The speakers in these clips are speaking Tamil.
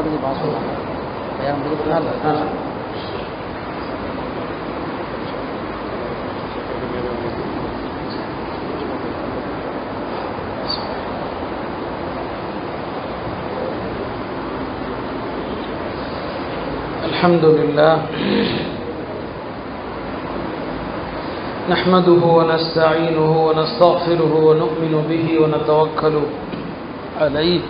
பற்றி பாஸ் சொல்லுவாங்க الحمد لله نحمده ونستعينه ونستغفره ونؤمن به ونتوكل عليه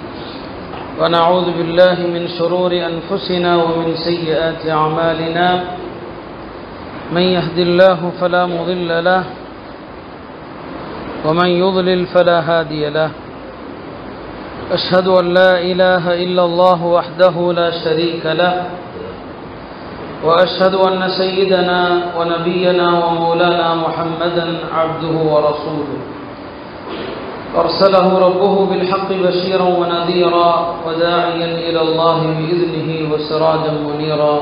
ونعوذ بالله من شرور أنفسنا ومن سيئات أعمالنا من يهد الله فلا مضل له ومن يضلل فلا هادي له أشهد أن لا إله إلا الله وحده لا شريك له وأشهد أن سيدنا ونبينا ومولانا محمدا عبده ورسوله أرسله ربه بالحق بشيرا ونذيرا وداعيا إلى الله بإذنه وسراجا منيرا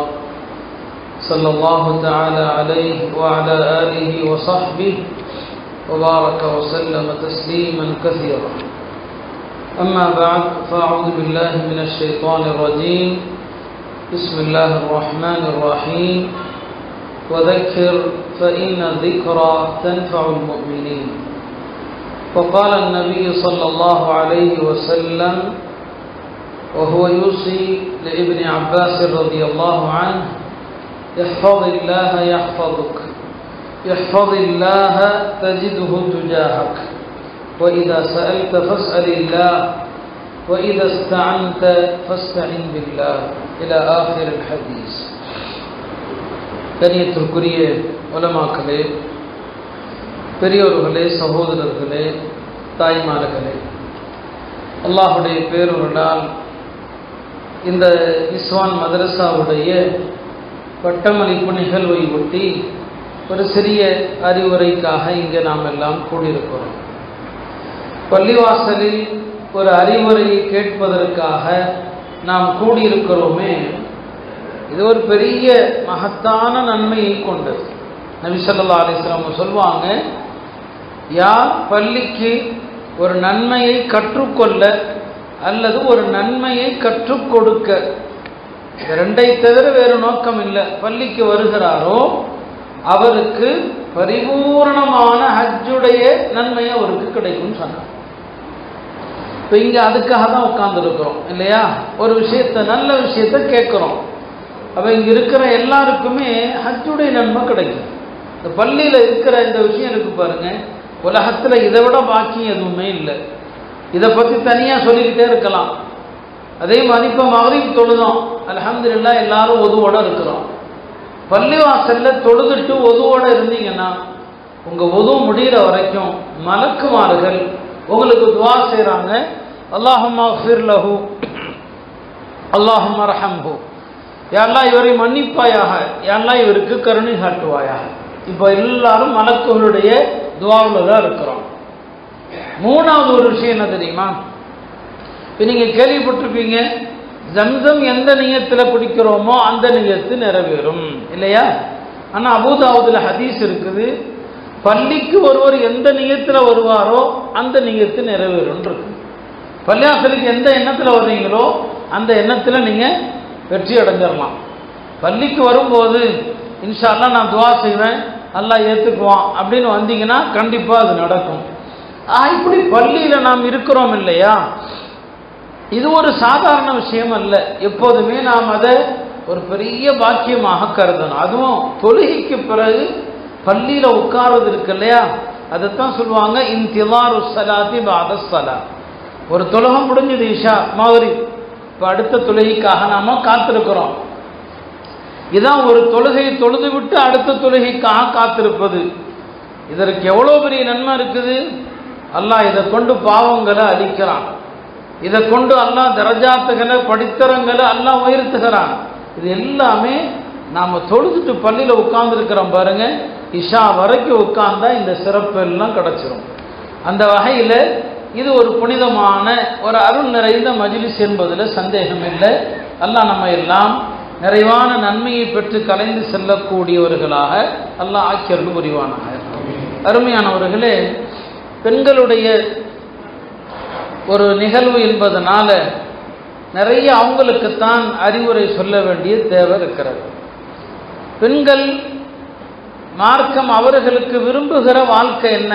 صلى الله تعالى عليه وعلى آله وصحبه وبارك وسلم تسليما كثيرا أما بعد فأعوذ بالله من الشيطان الرجيم بسم الله الرحمن الرحيم وذكر فإن الذكرى تنفع المؤمنين وقال النبي صلى الله عليه وسلم وهو يوصي لابن عباس رضي الله عنه احفظ الله يحفظك احفظ الله تجده تجاهك وإذا سألت فاسأل الله وإذا استعنت فاستعن بالله إلى آخر الحديث. கண்ணியத்திற்குரிய உலமாக்களே, பெரியோர்களே, சகோதரர்களே, தாய்மார்களே, அல்லாஹுடைய பேரருளால் இந்த இஸ்வான் மதரசாவுடைய பட்டமளிப்பு நிகழ்வை ஒட்டி ஒரு சிறிய அறிவுரைக்காக இங்கே நாம் எல்லாம் கூடியிருக்கிறோம். பள்ளிவாசலில் ஒரு அறிவுரையை கேட்பதற்காக நாம் கூடியிருக்கிறோமே, இது ஒரு பெரிய மகத்தான நன்மையை கொண்டது. நபி ஸல்லல்லாஹு அலைஹி வஸல்லம் சொல்வாங்க, யார் பள்ளிக்கு ஒரு நன்மையை கற்றுக்கொள்ள அல்லது ஒரு நன்மையை கற்றுக் கொடுக்க, ரெண்டை தவிர வேறு நோக்கம் இல்லை, பள்ளிக்கு வருகிறாரோ அவருக்கு பரிபூர்ணமான ஹஜ்ஜுடைய நன்மை அவருக்கு கிடைக்கும் சொன்னார். இப்போ இங்கே அதுக்காக தான் உட்கார்ந்துருக்கிறோம் இல்லையா? ஒரு விஷயத்தை, நல்ல விஷயத்தை கேட்குறோம். அப்போ இங்கே இருக்கிற எல்லாருக்குமே ஹஜ்ஜுடைய நன்மை கிடைக்கும். இந்த பள்ளியில் இருக்கிற இந்த விஷயம் இருக்கு பாருங்க, உலகத்தில் இதை விட பாக்கி எதுவுமே இல்லை. இதை பற்றி தனியாக சொல்லிக்கிட்டே இருக்கலாம். அதே மாதிரி இப்போ மக்ரிப் தொழுதோம், அல்ஹம்துலில்லாஹ் எல்லாரும் ஒதுவோட இருக்கிறோம். பள்ளிவாசலில் தொழுதுட்டு ஒதுவோட இருந்தீங்கன்னா உங்கள் ஒது முடிகிற வரைக்கும் மலக்குமார்கள் உங்களுக்கு துவா செய்கிறாங்க, அல்லாஹும்ம ஃபிர் லஹு அல்லாஹும்ம ரஹம்ஹு, யா அல்லாஹ் இவரை மன்னிப்பாயாக, யா அல்லாஹ் இவருக்கு கருணை காட்டுவாயாக. இப்போ எல்லாரும் மலக்குகளுடைய துவாவில் தான் இருக்கிறோம். மூணாவது ஒரு விஷயம் என்ன தெரியுமா? இப்போ நீங்கள் கேள்விப்பட்டிருப்பீங்க, ஜம்சம் எந்த நியத்தில் குடிக்கிறோமோ அந்த நியத்து நிறைவேறும் இல்லையா? ஆனால் அபூதாவுதுல ஹதீஸ் இருக்குது, பள்ளிக்கு ஒருவர் எந்த நியத்தில் வருவாரோ அந்த நியத்து நிறைவேறும் இருக்கு. பள்ளியாசலுக்கு எந்த எண்ணத்தில் வர்றீங்களோ அந்த எண்ணத்தில் நீங்கள் வெற்றி அடைஞ்சிடலாம். பள்ளிக்கு வரும்போது இன்ஷா அல்லாஹ் நான் துவா செய்வேன், அல்லாஹ் ஏற்றுக்குவான் அப்படின்னு வந்தீங்கன்னா கண்டிப்பாக அது நடக்கும். இப்படி பள்ளியில் நாம் இருக்கிறோம் இல்லையா? இது ஒரு சாதாரண விஷயம் அல்ல. எப்போதுமே நாம் அதை ஒரு பெரிய பாக்கியமாக கருதணும். அதுவும் தொழுகைக்கு பிறகு பள்ளியில் உட்கார்றது இருக்கு இல்லையா, அதைத்தான் சொல்லுவாங்க இன்திலாரு ஸலாத்தி பஅத ஸலாத். ஒரு தொழுகை முடிஞ்சது இஷா மக்ரிப், இப்போ அடுத்த தொழுகைக்காக நாம காத்திருக்கிறோம். இதான் ஒரு தொழுகையை தொழுது விட்டு அடுத்த தொழுகைக்காக காத்திருப்பது. இதற்கு எவ்வளோ பெரிய நன்மை இருக்குது. அல்லாஹ் இதை கொண்டு பாவங்களை அழிக்கிறான், இதை கொண்டு அல்லாஹ் தரஜாத்துகளை படித்தரங்களை அல்லாஹ் உயர்த்துகிறான். இது எல்லாமே நாம் தொழுதுட்டு பள்ளியில் உட்கார்ந்துருக்கிறோம் பாருங்க, இஷா வரைக்கும் உட்கார்ந்தா இந்த சிறப்பு எல்லாம் கிடைச்சிரும். அந்த வகையில் இது ஒரு புனிதமான ஒரு அருள் நிறைந்த மஜ்லிஸ் என்பதில் சந்தேகம் இல்லை. அல்லாஹ் நம்ம எல்லாம் நிறைவான நன்மையை பெற்று கலைந்து செல்லக்கூடியவர்களாக அல்லாஹ் ஆக்கியர்கள் புரிவானாக. அருமையானவர்களே, பெண்களுடைய ஒரு நிகழ்வு என்பதனால நிறைய அவங்களுக்குத்தான் அறிவுரை சொல்ல வேண்டிய தேவை இருக்கிறது. பெண்கள் மார்க்கம் அவர்களுக்கு விரும்புகிற வாழ்க்கை என்ன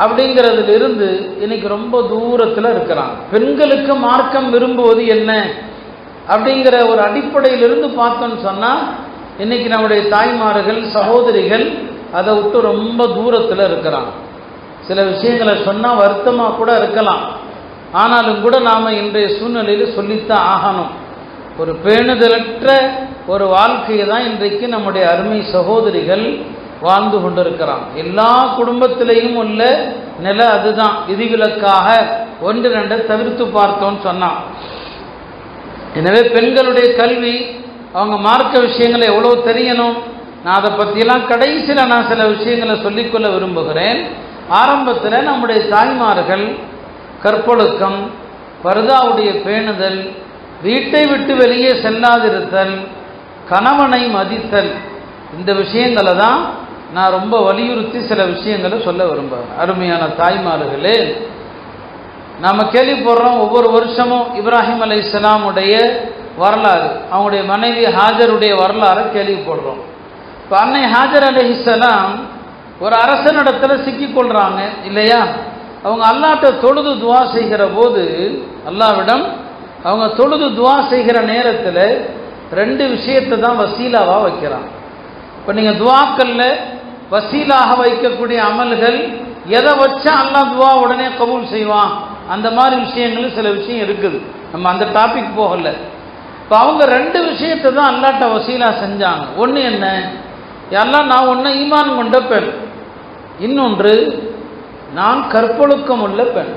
அப்படிங்கிறதுலிருந்து இன்னைக்கு ரொம்ப தூரத்தில் இருக்கிறாங்க. பெண்களுக்கு மார்க்கம் விரும்புவது என்ன அப்படிங்கிற ஒரு அடிப்படையிலிருந்து பார்த்தோன்னு சொன்னால் இன்னைக்கு நம்முடைய தாய்மார்கள் சகோதரிகள் அதை விட்டு ரொம்ப தூரத்தில் இருக்கிறாங்க. சில விஷயங்களை சொன்னால் வருத்தமாக கூட இருக்கலாம், ஆனாலும் கூட நாம் இன்றைய சூழ்நிலையில் சொல்லித்தான் ஆகணும். ஒரு பேணுதலற்ற ஒரு வாழ்க்கையை தான் இன்றைக்கு நம்முடைய அருமை சகோதரிகள் வாழ்ந்து கொண்டிருக்கிறாங்க. எல்லா குடும்பத்திலையும் உள்ள நிலை அதுதான். விதிவிலக்காக ஒன்று ரெண்டை தவிர்த்து பார்த்தோன்னு சொன்னான். எனவே பெண்களுடைய கல்வி, அவங்க மார்க்க விஷயங்களை எவ்வளோ தெரியணும், நான் அதை பற்றியெல்லாம் கடைசியில் நான் சில விஷயங்களை சொல்லிக்கொள்ள விரும்புகிறேன். ஆரம்பத்தில் நம்முடைய தாய்மார்கள் கற்பொழுக்கம், பர்தாவுடைய பேணுதல், வீட்டை விட்டு வெளியே செல்லாதிருத்தல், கணவனை மதித்தல், இந்த விஷயங்களை தான் நான் ரொம்ப வலியுறுத்தி சில விஷயங்களை சொல்ல விரும்புகிறேன். அருமையான தாய்மார்களே, நாம் கேள்விப்படுறோம் ஒவ்வொரு வருஷமும் இப்ராஹிம் அலைஹிஸ்ஸலாமுடைய வரலாறு, அவங்களுடைய மனைவி ஹாஜருடைய வரலாறை கேள்விப்படுறோம். இப்போ அன்னை ஹாஜர் அலைஹிஸ்ஸலாம் ஒரு அரசனிடத்தில் சிக்கிக்கொள்கிறாங்க இல்லையா? அவங்க அல்லாஹ்ட்ட தொழுது துவா செய்கிற போது, அல்லாஹ்விடம் அவங்க தொழுது துவா செய்கிற நேரத்தில் ரெண்டு விஷயத்தை தான் வசீலாவாக வைக்கிறாங்க. இப்போ நீங்கள் துவாக்கல்ல வசீலாக வைக்கக்கூடிய அமல்கள் எதை வச்சா அல்லாஹ் துவா உடனே கபூல் செய்வான், அந்த மாதிரி விஷயங்கள் சில விஷயம் இருக்குது. நம்ம அந்த டாபிக் போகல. இப்போ அவங்க ரெண்டு விஷயத்தை தான் அல்லாஹ்ட்ட வசீலா செஞ்சாங்க. ஒன்று என்ன, எல்லாம் நான் ஒன்று ஈமான் கொண்ட பெண், இன்னொன்று நான் கற்பொழுக்கம் உள்ள பெண்.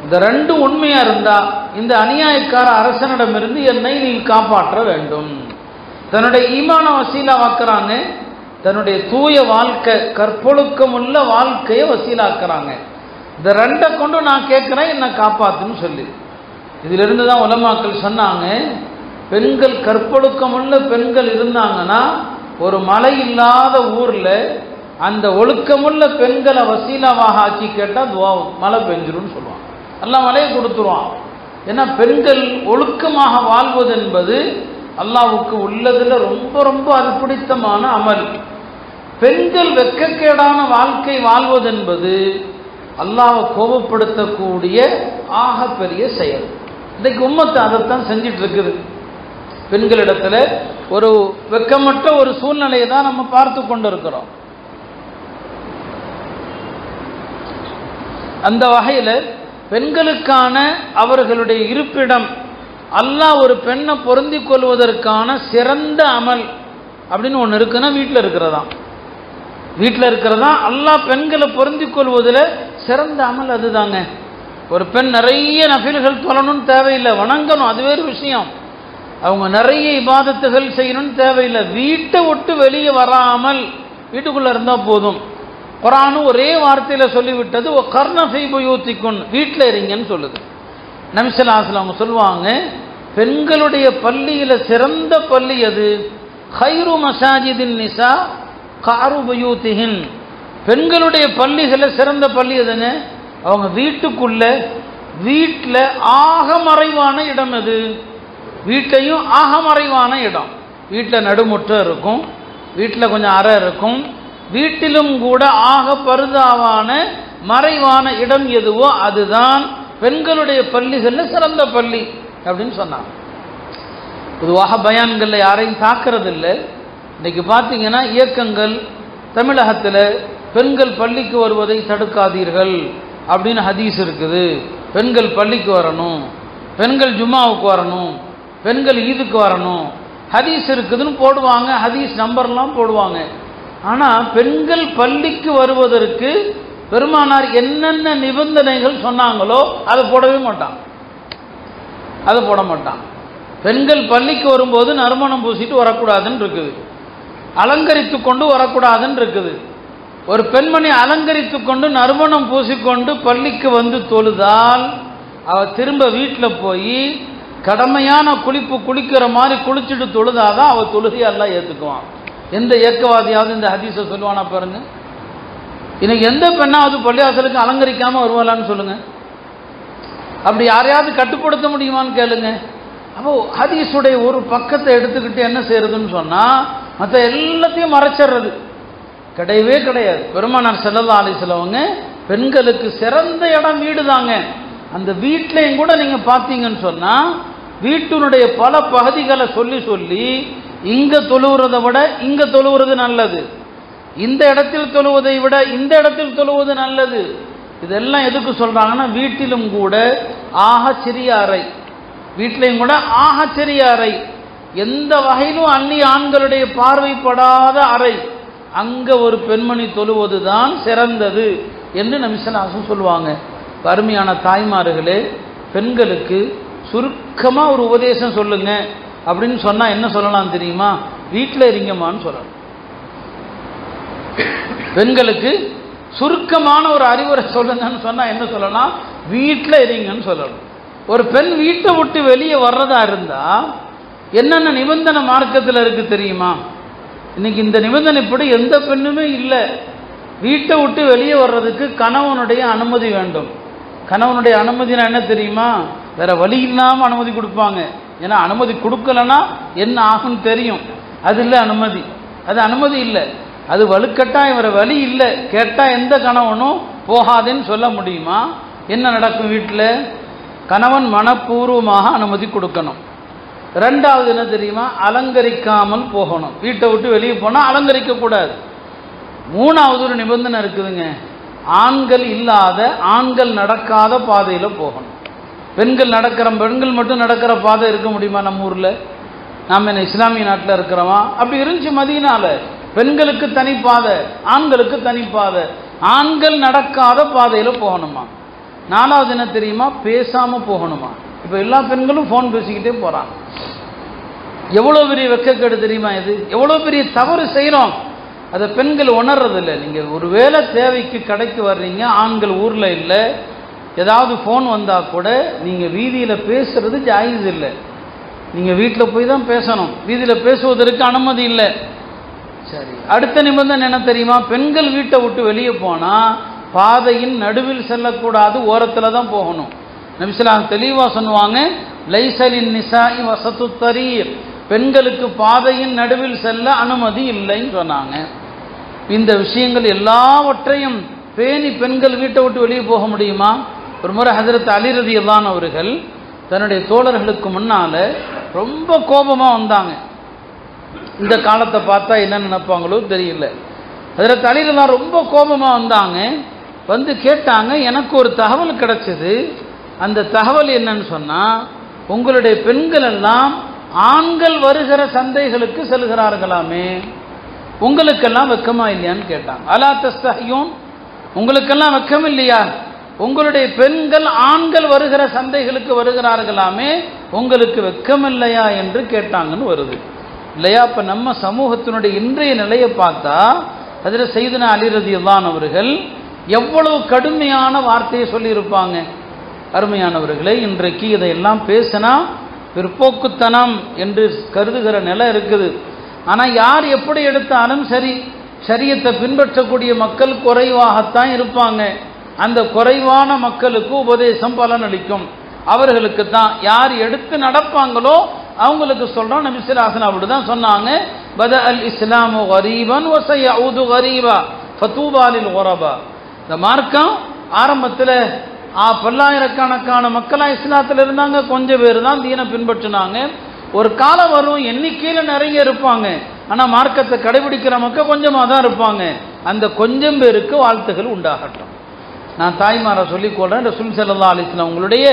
இந்த ரெண்டு உண்மையா இருந்தா இந்த அநியாயக்கார அரசனிடமிருந்து என்னை நீ காப்பாற்ற வேண்டும். தன்னுடைய ஈமான வசீலா வாக்குறாங்க, தன்னுடைய தூய வாழ்க்கை கற்பொழுக்கம் உள்ள வாழ்க்கையை வசீலாக்குறாங்க. இந்த ரெண்டை கொண்டு நான் கேட்கிறேன், என்னை காப்பாத்துன்னு சொல்லி. இதிலிருந்து தான் உலமாக்கள் சொன்னாங்க, பெண்கள் கற்பொழுக்கம் உள்ள பெண்கள் இருந்தாங்கன்னா ஒரு மழை இல்லாத ஊர்ல அந்த ஒழுக்கமுள்ள பெண்களை வசீலாவாக ஆக்கி கேட்டால் துவா மழை பெஞ்சிரும்னு சொல்லுவாங்க. அல்லாஹ் மழையை கொடுத்துருவான். ஏன்னா பெண்கள் ஒழுக்கமாக வாழ்வது என்பது அல்லாஹ்வுக்கு உள்ளதில் ரொம்ப ரொம்ப அது பிடித்தமான அமல். பெண்கள் வெட்கக்கேடான வாழ்க்கை வாழ்வது என்பது அல்லாஹ்வை கோபப்படுத்தக்கூடிய ஆக பெரிய செயல். இன்றைக்கு உம்மத்து அதைத்தான் செஞ்சிட்டு இருக்குது. பெண்களிடத்துல ஒரு வெட்கமற்ற ஒரு சூழ்நிலையை தான் நம்ம பார்த்து கொண்டிருக்கிறோம். அந்த வகையில் பெண்களுக்கான அவர்களுடைய இருப்பிடம், அல்லாஹ் ஒரு பெண்ணை பொருந்தி கொள்வதற்கான சிறந்த அமல் அப்படின்னு ஒன்று இருக்குன்னா வீட்டில் இருக்கிறதா. வீட்டில் இருக்கிறதா அல்லாஹ் பெண்களை பொருந்தி கொள்வதில் சிறந்த அமல் அதுதாங்க. ஒரு பெண் நிறைய நஃபில்கள் தொழணும்னு தேவையில்லை, வணங்கணும், அது வேறு விஷயம். அவங்க நிறைய இபாதத்துகள் செய்யணும்னு தேவையில்லை, வீட்டை விட்டு வெளியே வராமல் வீட்டுக்குள்ளே இருந்தால் போதும். குர்ஆனும் ஒரே வார்த்தையில் சொல்லிவிட்டது, ஓ கர்ண ஃபீ புயூத்திக்குன், வீட்டில் இருங்கன்னு சொல்லுது. நபி ஸல்லல்லாஹு அலைஹி வஸல்லம் சொல்லுவாங்க, பெண்களுடைய பள்ளியில் சிறந்த பள்ளி அது, கைரு மசாஜிதின் நிசா காரு புயூத்திஹின், பெண்களுடைய பள்ளிகளில் சிறந்த பள்ளி எதுங்க, அவங்க வீட்டுக்குள்ள வீட்டில் ஆக மறைவான இடம் அது. வீட்லையும் ஆக மறைவான இடம், வீட்டில் நடுமுற்றம் இருக்கும், வீட்டில் கொஞ்சம் அறை இருக்கும், வீட்டிலும் கூட ஆக பருதாவான மறைவான இடம் எதுவோ அதுதான் பெண்களுடைய பள்ளிகளில் சிறந்த பள்ளி அப்படின்னு சொன்னாங்க. பொதுவாக பயான்களில் யாரையும் தாக்குறது இல்லை. இன்னைக்கு பார்த்தீங்கன்னா இயக்கங்கள் தமிழகத்தில் பெண்கள் பள்ளிக்கு வருவதை தடுக்காதீர்கள் அப்படின்னு ஹதீஸ் இருக்குது, பெண்கள் பள்ளிக்கு வரணும், பெண்கள் ஜும்மாவுக்கு வரணும், பெண்கள் ஈதுக்கு வரணும், ஹதீஸ் இருக்குதுன்னு போடுவாங்க, ஹதீஸ் நம்பர்லாம் போடுவாங்க. ஆனால் பெண்கள் பள்ளிக்கு வருவதற்கு பெருமானார் என்னென்ன நிபந்தனைகள் சொன்னாங்களோ அதை போடவே மாட்டான், அதை போட மாட்டான். பெண்கள் பள்ளிக்கு வரும்போது நறுமணம் பூசிட்டு வரக்கூடாதுன்னு இருக்குது, அலங்கரித்து கொண்டு வரக்கூடாதுன்னு இருக்குது. ஒரு பெண்மணி அலங்கரித்து கொண்டு நறுமணம் பூசிக்கொண்டு பள்ளிக்கு வந்து தொழுதால் அவள் திரும்ப வீட்டில் போய் கடமையான குளிப்பு குளிக்கிற மாதிரி குளிச்சுட்டு தொழுதாதான் அவள் தொழுகை எல்லாம் ஏற்றுக்குவான். எந்த இயக்கவாதியாவது இந்த ஹதீஸை சொல்லுவானா பாருங்க. இன்னைக்கு எந்த பெண்ணாவது பள்ளிவாசலுக்கு அலங்கரிக்காமல் வருவாளான்னு சொல்லுங்க. அப்படி யாரையாவது கட்டுப்படுத்த முடியுமான்னு கேளுங்க. அப்போ ஹதீஸுடைய ஒரு பக்கத்தை எடுத்துக்கிட்டு என்ன செய்யறதுன்னு சொன்னா மற்ற எல்லாத்தையும் மறைச்சிடுறது கிடையவே கிடையாது. பெருமானார் ஸல்லல்லாஹு அலைஹி வஸல்லம் பெண்களுக்கு சிறந்த இடம் வீடு தாங்க. அந்த வீட்லையும் கூட நீங்க பார்த்தீங்கன்னு சொன்னா வீட்டினுடைய பல பகுதிகளை சொல்லி சொல்லி இங்க தொழுவுறதை விட இங்க தொழுவுறது நல்லது, இந்த இடத்தில் தொழுவதை விட இந்த இடத்தில் தொழுவது நல்லது. இதெல்லாம் எதுக்கு சொல்றாங்கன்னா வீட்டிலும் கூட ஆகச்சிறிய அறை, வீட்டிலையும் கூட ஆகச்சிறிய அறை, எந்த வகையிலும் அந்நிய ஆண்களுடைய பார்வைப்படாத அறை, அங்க ஒரு பெண்மணி தொழுவதுதான் சிறந்தது என்று நபி ஸல்லல்லாஹு அலைஹி வஸல்லம் சொல்லுவாங்க. அருமையான தாய்மார்களே, பெண்களுக்கு சுருக்கமா ஒரு உபதேசம் சொல்லுங்க அப்படின்னு சொன்னா என்ன சொல்லலாம் தெரியுமா? வீட்டில் இருங்கம்மான்னு சொல்லணும். பெண்களுக்கு சுருக்கமான ஒரு அறிவுரை சொல்லுங்கன்னு சொன்னா என்ன சொல்லலாம்? வீட்டில் இருங்கன்னு சொல்லணும். ஒரு பெண் வீட்டை விட்டு வெளியே வர்றதா இருந்தா என்னென்ன நிபந்தனை மார்க்கத்தில் இருக்கு தெரியுமா? இன்னைக்கு இந்த நிபந்தனை இப்படி எந்த பெண்ணுமே இல்லை. வீட்டை விட்டு வெளியே வர்றதுக்கு கணவனுடைய அனுமதி வேண்டும். கணவனுடைய அனுமதினா என்ன தெரியுமா? வேற வழி இல்லாமல் அனுமதி கொடுப்பாங்க. ஏன்னா அனுமதி கொடுக்கலன்னா என்ன ஆகும்னு தெரியும். அது இல்லை அனுமதி, அது அனுமதி இல்லை, அது வலுக்கட்டாயம், வேற வழி இல்லை. கேட்டால் எந்த கணவனும் போகாதேன்னு சொல்ல முடியுமா? என்ன நடக்கும் வீட்டில்? கணவன் மனப்பூர்வமாக அனுமதி கொடுக்கணும். ரெண்டாவது என்ன தெரியுமா? அலங்கரிக்காமல் போகணும். வீட்டை விட்டு வெளியே போனால் அலங்கரிக்க கூடாது. மூணாவது ஒரு நிபந்தனை இருக்குதுங்க, ஆண்கள் இல்லாத, ஆண்கள் நடக்காத பாதையில் போகணும். பெண்கள் மட்டும் நடக்கிற பாதை இருக்க முடியுமா நம்ம ஊரில்? நாம் என்ன இஸ்லாமிய நாட்டில் இருக்கிறோமா? அப்படி இருந்துச்சு மதீனால. பெண்களுக்கு தனி பாதை, ஆண்களுக்கு தனி பாதை. ஆண்கள் நடக்காத பாதையில் போகணுமா. நாலாவது என்ன தெரியுமா? பேசாமல் போகணுமா. இப்போ எல்லா பெண்களும் ஃபோன் பேசிக்கிட்டே போகிறாங்க. எவ்வளோ பெரிய வெட்கக்கேடு தெரியுமா இது? எவ்வளோ பெரிய தவறு செய்கிறோம், அதை பெண்கள் உணர்றதில்லை. நீங்கள் ஒரு வேளை தேவைக்கு கடைக்கு வர்றீங்க, ஆண்கள் ஊரில் இல்லை, ஏதாவது ஃபோன் வந்தால் கூட நீங்கள் வீதியில் பேசுறது ஜாயிஸ் இல்லை. நீங்கள் வீட்டில் போய் தான் பேசணும். வீதியில் பேசுவதற்கு அனுமதி இல்லை. சரி, அடுத்த நிபந்தனை என்ன தெரியுமா? பெண்கள் வீட்டை விட்டு வெளியே போனால் பாதையின் நடுவில் செல்லக்கூடாது, ஓரத்தில் தான் போகணும். நபி ஸல்லல்லாஹு அலைஹி வஸல்லம் தெளிவாக சொன்னாங்க, லைஸலின் நிசாஇ வஸத்து தரீர், பெண்களுக்கு பாதையின் நடுவில் செல்ல அனுமதி இல்லைன்னு சொன்னாங்க. இந்த விஷயங்கள் எல்லாவற்றையும் பேணி பெண்கள் வீட்டை விட்டு வெளியே போக முடியுமா? ஒரு முறை ஹஜ்ரத் அலி ரலியல்லாஹு அன்ஹு அவர்கள் தன்னுடைய தோழர்களுக்கு முன்னால ரொம்ப கோபமாக வந்தாங்க. இந்த காலத்தை பார்த்தா என்ன நினைப்பாங்களோ தெரியல. ஹஜ்ரத் அலி ரலியல்லாஹு ரொம்ப கோபமாக வந்தாங்க. வந்து கேட்டாங்க, எனக்கு ஒரு தகவல் கிடைச்சது. அந்த தகவல் என்னன்னு சொன்னால், உங்களுடைய பெண்கள் எல்லாம் ஆண்கள் வருகிற சந்தைகளுக்கு செல்கிறார்களாமே, உங்களுக்கெல்லாம் வெக்கமா இல்லையான்னு கேட்டாங்க. அலா தஸ்தஹியூன், உங்களுக்கெல்லாம் வெக்கம் இல்லையா? உங்களுடைய பெண்கள் ஆண்கள் வருகிற சந்தைகளுக்கு வருகிறார்களாமே, உங்களுக்கு வெக்கம் இல்லையா என்று கேட்டாங்கன்னு வருது இல்லையா? இப்போ நம்ம சமூகத்தினுடைய இன்றைய நிலையை பார்த்தா ஹஜ்ரத் சையதுனா அலி ரலியல்லாஹு அன்ஹு அவர்கள் எவ்வளவு கடுமையான வார்த்தையை சொல்லியிருப்பாங்க. அருமையானவர்களே, இன்றைக்கு இதையெல்லாம் பேசினா பிற்போக்குத்தனம் என்று கருதுகிற நிலை இருக்குது. ஆனால் யார் எப்படி எடுத்தாலும் சரி, ஷரியத்தை பின்பற்றக்கூடிய மக்கள் குறைவாகத்தான் இருப்பாங்க. அந்த குறைவான மக்களுக்கு உபதேசம் பலனளிக்கும். அவர்களுக்கு தான் யார் எடுத்து நடப்பாங்களோ அவங்களுக்கு சொல்கிறோம். நபி ஸல்லல்லாஹு அலைஹி வஸல்லம் அப்படி தான் சொன்னாங்க, பத அல் இஸ்லாமு கரீபன் வ சயஊது கரீபா ஃபதூபா லில் குரபா. இந்த மார்க்கம் ஆரம்பத்தில் பல்லாயிரக்கணக்கான மக்களாக இஸ்லாத்தில் இருந்தாங்க, கொஞ்சம் பேர் தான் தீனை பின்பற்றினாங்க. ஒரு காலம் வரும், எண்ணிக்கையில் நிறைய இருப்பாங்க, ஆனால் மார்க்கத்தை கடைபிடிக்கிற மக்கள் கொஞ்சமாக தான் இருப்பாங்க. அந்த கொஞ்சம் பேருக்கு வாழ்த்துகள் உண்டாகட்டும். நான் தாய்மாரை சொல்லிக்கொள்றேன், ரசூல் ஸல்லல்லாஹு அலைஹி வஸல்லம் உங்களுடைய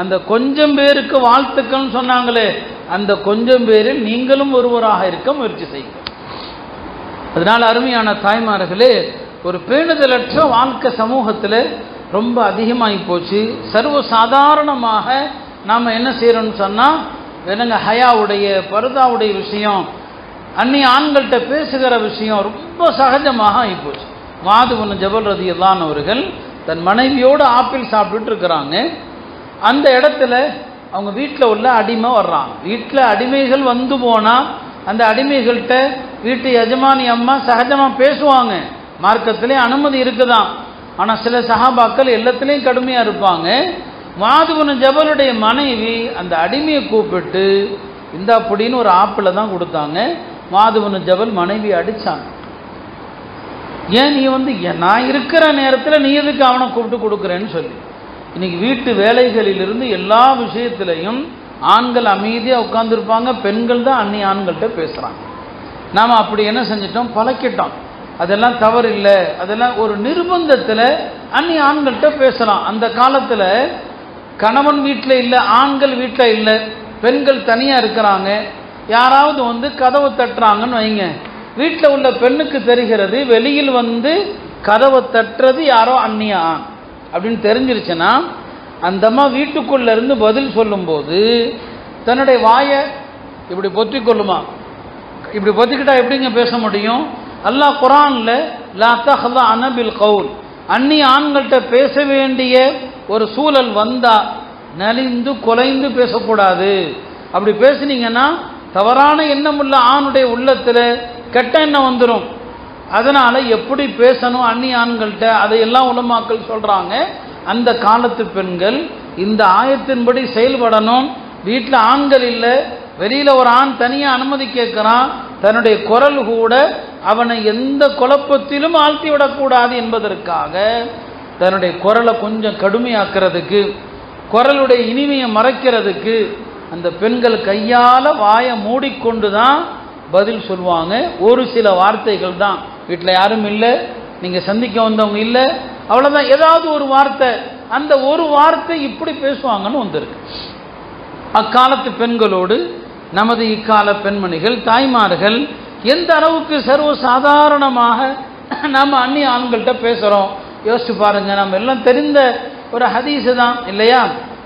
அந்த கொஞ்சம் பேருக்கு வாழ்த்துக்கள்னு சொன்னாங்களே, அந்த கொஞ்சம் பேரில் நீங்களும் ஒருவராக இருக்க முயற்சி செய்யுங்க. அதனால் அருமையான தாய்மார்களே, ஒரு பேணுதலற்ற வாழ்க்கை சமூகத்தில் ரொம்ப அதிகமாகி போச்சு. சர்வ சாதாரணமாக நாம் என்ன செய்கிறோம்னு சொன்னால், என்னங்க ஹயாவுடைய பர்தாவுடைய விஷயம், அந்நிய ஆண்கள்கிட்ட பேசுகிற விஷயம் ரொம்ப சகஜமாக ஆகிப்போச்சு. முஆது பின் ஜபல் ரலியல்லாஹு அன்ஹு அவர்கள் தன் மனைவியோடு ஆப்பிள் சாப்பிட்டுட்டு இருக்கிறாங்க. அந்த இடத்துல அவங்க வீட்டில் உள்ள அடிமை வர்றாங்க. வீட்டில் அடிமைகள் வந்து போனால் அந்த அடிமைகள்கிட்ட வீட்டு எஜமானி அம்மா சகஜமாக பேசுவாங்க. மார்க்கத்திலே அனுமதி இருக்குதான். ஆனால் சில சஹாபாக்கள் எல்லாத்துலேயும் கடுமையாக இருப்பாங்க. முஆது இப்னு ஜபலுடைய மனைவி அந்த அடிமையை கூப்பிட்டு இந்த அப்படின்னு ஒரு ஆப்பிள் தான் கொடுத்தாங்க. முஆது இப்னு ஜபல் மனைவி அடிச்சாங்க. ஏன் நீ நான் இருக்கிற நேரத்தில் நீ எதுக்கு அவனை கூப்பிட்டு கொடுக்குறேன்னு சொல்லி. இன்னைக்கு வீட்டு வேலைகளிலிருந்து எல்லா விஷயத்திலையும் ஆண்கள் அமைதியாக உட்கார்ந்துருப்பாங்க, பெண்கள் தான் அந்நிய ஆண்கள்கிட்ட பேசுகிறாங்க. நாம் அப்படி என்ன செஞ்சிட்டோம், பழக்கிட்டோம். அதெல்லாம் தவறு இல்லை, அதெல்லாம் ஒரு நிர்பந்தத்தில் அந்நிய ஆண்கள்கிட்ட பேசலாம். அந்த காலத்தில் கணவன் வீட்டில் இல்லை, ஆண்கள் வீட்டில் இல்லை, பெண்கள் தனியாக இருக்கிறாங்க. யாராவது கதவை தட்டுறாங்கன்னு வைங்க, வீட்டில் உள்ள பெண்ணுக்கு தெரிகிறது வெளியில் கதவை தட்டுறது யாரோ அந்நிய ஆண் அப்படின்னு தெரிஞ்சிருச்சுன்னா அந்த அம்மா வீட்டுக்குள்ள இருந்து பதில் சொல்லும்போது தன்னுடைய வாயை இப்படி பொத்திக் கொள்ளுமா. இப்படி பொத்திக்கிட்டா எப்படிங்க பேச முடியும்? அல்லாஹ் குர்ஆன்ல லா தஹ்லஅன பில் கவுல், அந்நிய ஆண்கள்கிட்ட பேச வேண்டிய ஒரு சூழல் வந்தா நலிந்து குலைந்து பேசக்கூடாது. அப்படி பேசுனீங்கன்னா தவறான எண்ணம் உள்ள ஆணுடைய உள்ளத்தில் கெட்ட எண்ணம் வந்துடும். அதனால எப்படி பேசணும் அந்நிய ஆண்கள்கிட்ட அதையெல்லாம் உலமாக்கள் சொல்றாங்க. அந்த காலத்து பெண்கள் இந்த ஆயத்தின்படி செயல்படணும். வீட்டில் ஆண்கள் இல்லை, வெளியில் ஒரு ஆண் தனியாக அனுமதி கேட்குறான், தன்னுடைய குரல் கூட அவனை எந்த குழப்பத்திலும் ஆழ்த்தி விடக்கூடாது என்பதற்காக தன்னுடைய குரலை கொஞ்சம் கடுமையாக்குறதுக்கு, குரலுடைய இனிமையை மறைக்கிறதுக்கு அந்த பெண்கள் கையால் வாயை மூடிக்கொண்டு தான் பதில் சொல்லுவாங்க. ஒரு சில வார்த்தைகள் தான், வீட்டில் யாரும் இல்லை, நீங்கள் சந்திக்க வந்தவங்க இல்லை, அவ்வளோதான். ஏதாவது ஒரு வார்த்தை, அந்த ஒரு வார்த்தை இப்படி பேசுவாங்கன்னு வந்திருக்கு. அக்காலத்து பெண்களோடு நமது இக்கால பெண்மணிகள் தாய்மார்கள் எந்த அளவுக்கு சர்வ சாதாரணமாக நம்ம அந்நிய ஆண்கள்கிட்ட பேசுகிறோம் யோசிச்சு பாருங்க. நம்ம எல்லாம் தெரிந்த ஒரு ஹதீஸு தான் இல்லையா?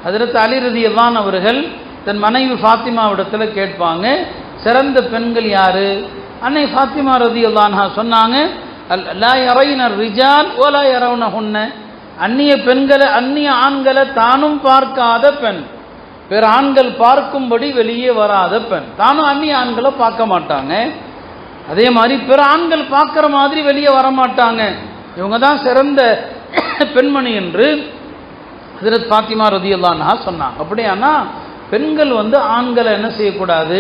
ஹஜ்ரத் அலி ரலியல்லாஹு அவர்கள் தன் மனைவி ஃபாத்திமாவிடத்தில் கேட்பாங்க, சிறந்த பெண்கள் யாரு? அன்னை ஃபாத்திமா ரலியல்லாஹு அன்ஹா சொன்னாங்க, லா யரைன ரிஜால் வலா யரவுனஹுன்ன, அந்நிய பெண்களை அந்நிய ஆண்களை தானும் பார்க்காத பெண், பிற ஆண்கள் பார்க்கும்படி வெளியே வராத பெண். தானும் அந்நிய ஆண்களை பார்க்க மாட்டாங்க, அதே மாதிரி பிற ஆண்கள் பார்க்குற மாதிரி வெளியே வரமாட்டாங்க. இவங்க தான் சிறந்த பெண்மணி என்று ஹஜ்ரத் ஃபாத்திமா ரலியல்லாஹு அன்ஹா சொன்னாங்க. அப்படியானா பெண்கள் ஆண்களை என்ன செய்யக்கூடாது,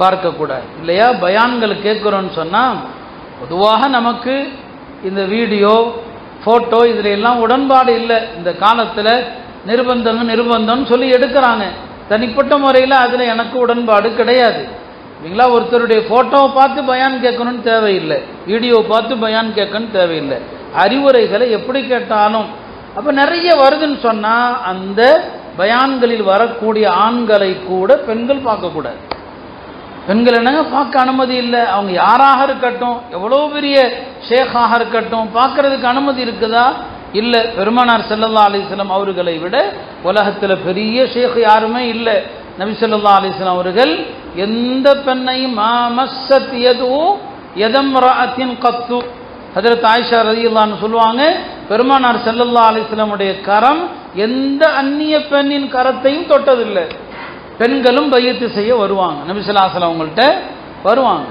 பார்க்கக்கூடாது இல்லையா? பயான்கள் கேட்குறோன்னு சொன்னால் பொதுவாக நமக்கு இந்த வீடியோ ஃபோட்டோ இதில் எல்லாம் உடன்பாடு இல்லை. இந்த காலத்தில் நிர்பந்தம்னு சொல்லி எடுக்கிறாங்க. தனிப்பட்ட முறையில் அதில் எனக்கு உடன்பாடு கிடையாது இல்லைங்களா? ஒருத்தருடைய ஃபோட்டோவை பார்த்து பயான் கேட்கணும்னு தேவையில்லை, வீடியோவை பார்த்து பயான் கேட்கணும்னு தேவையில்லை. அறிவுரைகளை எப்படி கேட்டாலும் அப்போ நிறைய வருதுன்னு சொன்னால் அந்த பயான்களில் வரக்கூடிய ஆண்களை கூட பெண்கள் பார்க்கக்கூடாது. பெண்கள் என்னங்க பார்க்க அனுமதி இல்லை. அவங்க யாராக இருக்கட்டும், எவ்வளோ பெரிய ஷேக்காக இருக்கட்டும், பார்க்கறதுக்கு அனுமதி இருக்குதா? இல்லை. பெருமானார் ஸல்லல்லாஹு அலைஹி வஸல்லம் அவர்களை விட உலகத்தில் பெரிய ஷேக் யாருமே இல்லை. நபி ஸல்லல்லாஹு அலைஹி வஸல்லம் அவர்கள் எந்த பெண்ணையும் மஸ்ஸத் யது யதம்ரஅத்தின் கத்து, ஹஜ்ரத் ஆயிஷா ரலியல்லாஹு அன்ஹா சொல்லுவாங்க, பெருமானார் ஸல்லல்லாஹு அலைஹி வஸல்லம் உடைய கரம் எந்த அந்நிய பெண்ணின் கரத்தையும் தொட்டதில்லை. பெண்களும் பையத்து செய்ய வருவாங்க, நபி ஸல்லல்லாஹு அலைஹி வஸல்லம் அவங்கள்ட்ட வருவாங்க.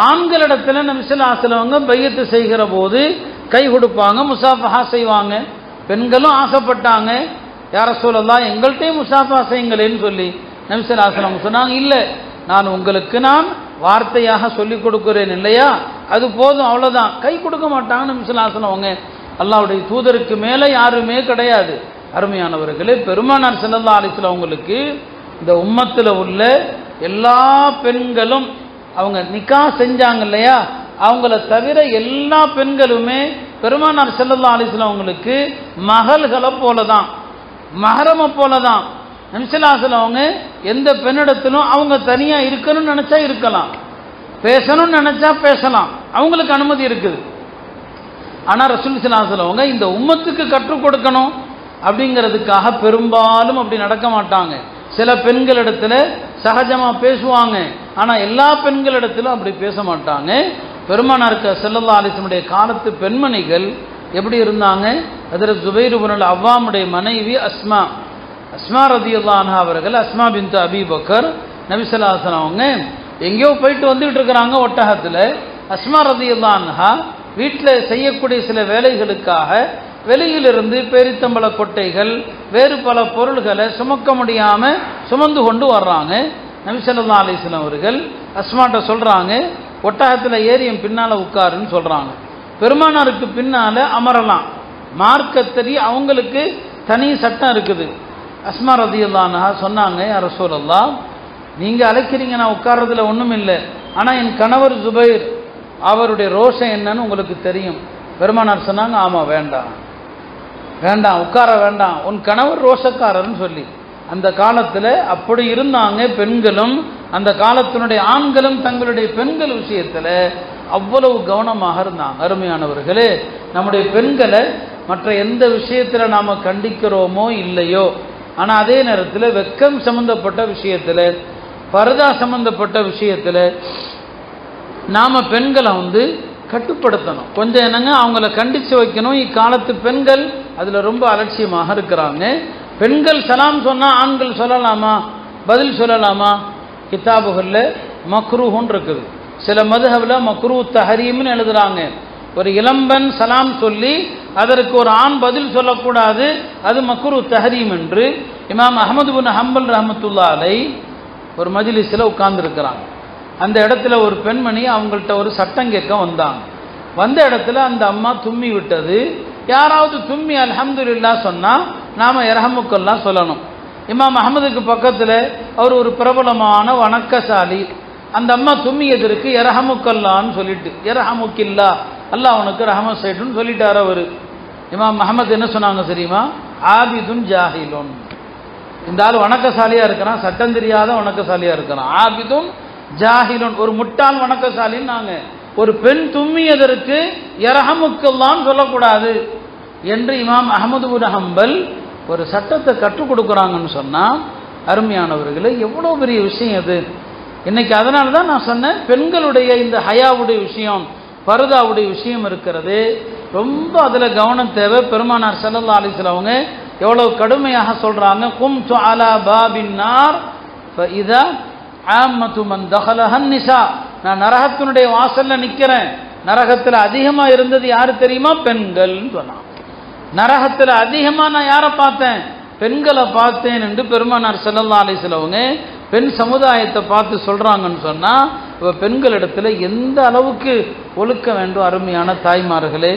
ஆண்களிடத்துல நபி ஸல்லல்லாஹு அலைஹி வஸல்லம் அவங்க பையத்து செய்கிற போது கை கொடுப்பாங்க, முசாஃபஹா செய்வாங்க. பெண்களும் ஆசைப்பட்டாங்க, யா ரசூலல்லாஹ் எங்கள்கிட்டையும் முசாஃபஹா செய்யுங்களேன்னு சொல்லி நபி ஸல்லல்லாஹு அலைஹி வஸல்லம் சொன்னாங்க, இல்லை நான் உங்களுக்கு வார்த்தையாக சொல்லிக் கொடுக்குறேன் இல்லையா, அது போதும், அவ்வளோதான். கை கொடுக்க மாட்டாங்க நபி ஸல்லல்லாஹு அலைஹி வஸல்லம் அவங்க. அல்லாஹ்வுடைய தூதருக்கு மேலே யாருமே கிடையாது. அருமையானவர்களே, பெருமானார் ஸல்லல்லாஹு அலைஹி வஸல்லம் அவங்களுக்கு இந்த உம்மத்தில் உள்ள எல்லா பெண்களும் அவங்க நிக்கா செஞ்சாங்க இல்லையா, அவங்கள தவிர எல்லா பெண்களுமே பெருமானார் ஸல்லல்லாஹு அலைஹி வஸல்லம் அவங்களுக்கு மகள்களை போல தான், மஹரமை போல தான். நபி ஸல்லல்லாஹு அலைஹி வஸல்லம் அவங்க எந்த பெண்ணிடத்திலும் அவங்க தனியாக இருக்கணும்னு நினச்சா இருக்கலாம், பேசணும்னு நினச்சா பேசலாம், அவங்களுக்கு அனுமதி இருக்குது. ஆனால் ரசூல் ஸல்லல்லாஹு அலைஹி வஸல்லம் அவங்க இந்த உம்மத்துக்கு கற்றுக் கொடுக்கணும் அப்படிங்கிறதுக்காக பெரும்பாலும் அப்படி நடக்க மாட்டாங்க. சில பெண்களிடத்தில் சகஜமாக பேசுவாங்க, ஆனால் எல்லா பெண்களிடத்திலும் அப்படி பேச மாட்டாங்க. பெருமானாருக்கு ஸல்லல்லாஹு அலைஹி வஸல்லம் காலத்து பெண்மணிகள் எப்படி இருந்தாங்க? ஹஜ்ரத் ஜுபைர் இப்னு அவ்வாமுடைய மனைவி அஸ்மா ரலியல்லாஹு அன்ஹா அவர்கள், அஸ்மா பின்த் அபி பக்கர், நபி ஸல்லல்லாஹு அலைஹி வஸல்லம் அவங்க எங்கேயோ போயிட்டு வந்துகிட்டு இருக்கிறாங்க ஒட்டகத்தில். அஸ்மா ரலியல்லாஹு அன்ஹா வீட்டில் செய்யக்கூடிய சில வேலைகளுக்காக வெளியிலிருந்து பேரித்தம்பள கொட்டைகள் வேறு பல பொருள்களை சுமக்க முடியாமல் சுமந்து கொண்டு வர்றாங்க. நபி ஸல்லல்லாஹு அலைஹி வஸல்லம் அவர்கள் அஸ்மாட்ட சொல்கிறாங்க, ஒட்டகத்தில் ஏறி என் பின்னால் உட்காருன்னு சொல்கிறாங்க. பெருமானாருக்கு பின்னால் அமரலாம், மார்க்கத்தடி அவங்களுக்கு தனி சட்டம் இருக்குது. அஸ்மா ரலியல்லாஹு அன்ஹா சொன்னாங்க, யா ரசூலல்லாஹ், நீங்கள் அழைக்கிறீங்க, நான் உட்கார்றதுல ஒன்றும் இல்லை, ஆனால் என் கணவர் ஜுபைர் அவருடைய ரோஷம் என்னன்னு உங்களுக்கு தெரியும். பெருமானார் சொன்னாங்க, ஆமாம், வேண்டாம் வேண்டாம், உட்கார வேண்டாம், உன் கணவர் ரோஷக்காரர்னு சொல்லி. அந்த காலத்தில் அப்படி இருந்தாங்க பெண்களும், அந்த காலத்தினுடைய ஆண்களும் தங்களுடைய பெண்கள் விஷயத்தில் அவ்வளவு கவனமாக இருந்தாங்க. அருமையானவர்களே, நம்முடைய பெண்களை மற்ற எந்த விஷயத்தில் நாம் கண்டிக்கிறோமோ இல்லையோ, ஆனால் அதே நேரத்தில் வெக்கம் சம்பந்தப்பட்ட விஷயத்தில், பர்தா சம்பந்தப்பட்ட விஷயத்தில் நாம் பெண்களை கட்டுப்படுத்தணும். கொஞ்சம் என்னங்க அவங்கள கண்டித்து வைக்கணும். இக்காலத்து பெண்கள் அதில் ரொம்ப அலட்சியமாக இருக்கிறாங்க. பெண்கள் சலாம் சொன்னால் ஆண்கள் சொல்லலாமா, பதில் சொல்லலாமா? கிதாபுகளில் மக்ரூஹுன்னு இருக்குது. சில மதுஹபில் மக்ரூ தஹரீம்னு எழுதுகிறாங்க. ஒரு இளம்பெண் சலாம் சொல்லி அதற்கு ஒரு ஆண் பதில் சொல்லக்கூடாது, அது மக்ரூ தஹரீம் என்று இமாம் அஹ்மது பின் ஹம்பல் ரஹ்மத்துல்லாஹி அலைஹி ஒரு மஜ்லிஸில் உட்கார்ந்துருக்கிறாங்க. அந்த இடத்துல ஒரு பெண்மணி அவங்கள்ட்ட ஒரு சட்டம் கேட்க வந்தாங்க. வந்த இடத்துல அந்த அம்மா தும்மி விட்டது. யாராவது தும்மி அல்ஹம்துலில்லாஹ் சொன்னால் நாம் இரஹமுக்கெல்லாம் சொல்லணும். இமாம் அஹ்மதுக்கு பக்கத்தில் அவர் ஒரு பிரபலமான வணக்கசாலி. அந்த அம்மா தும்மியதற்கு இரஹமுக்கல்லான்னு சொல்லிட்டு, இரஹமுக்கில்லா, அல்லாஹ் உனக்கு ரஹமத் செய்யட்டுன்னு சொல்லிட்டார் அவர். இமாம் அஹ்மது என்ன சொன்னாங்க தெரியுமா? ஆபிதுன் ஜாஹிலுன். இந்த ஆள் வணக்கசாலியாக இருக்கிறான், சட்டம் தெரியாத வணக்கசாலியாக இருக்கிறான். ஆபிதுன் ஜாஹிலுன், ஒரு முட்டாள் வணக்கசாலின்னு நாங்கள். ஒரு பெண் தும்மியதற்கு இரஹமுக்கல்லான்னு சொல்லக்கூடாது என்று இமாம் அஹ்மது பின் ஹம்பல் ஒரு சட்டத்தை கற்றுக் கொடுக்குறாங்கன்னு சொன்னால், அருமையானவர்களே, எவ்வளோ பெரிய விஷயம் அது இன்னைக்கு. அதனால தான் நான் சொன்னேன், பெண்களுடைய இந்த ஹயாவுடைய விஷயம், பர்தாவுடைய விஷயம் இருக்கிறது, ரொம்ப அதில் கவனம் தேவை. பெருமானார் ஸல்லல்லாஹு அலைஹி வஸல்லம் அவங்க எவ்வளோ கடுமையாக சொல்கிறாங்க, கும்து அலா பாபின் நார் ஃபஇதா ஆம்மத்து மன் தஹலஹன் நிசா. நான் நரகத்தினுடைய வாசலில் நிற்கிறேன். நரகத்தில் அதிகமாக இருந்தது யார் தெரியுமா? பெண்கள்னு சொன்னான். நரகத்தில் அதிகமாக நான் யாரை பார்த்தேன்? பெண்களை பார்த்தேன் என்று பெருமானார் ஸல்லல்லாஹு அலைஹி வஸல்லம் அவங்க பெண் சமுதாயத்தை பார்த்து சொல்கிறாங்கன்னு சொன்னால், இப்போ பெண்களிடத்தில் எந்த அளவுக்கு ஒழுக்க வேண்டும் அருமையான தாய்மார்களே.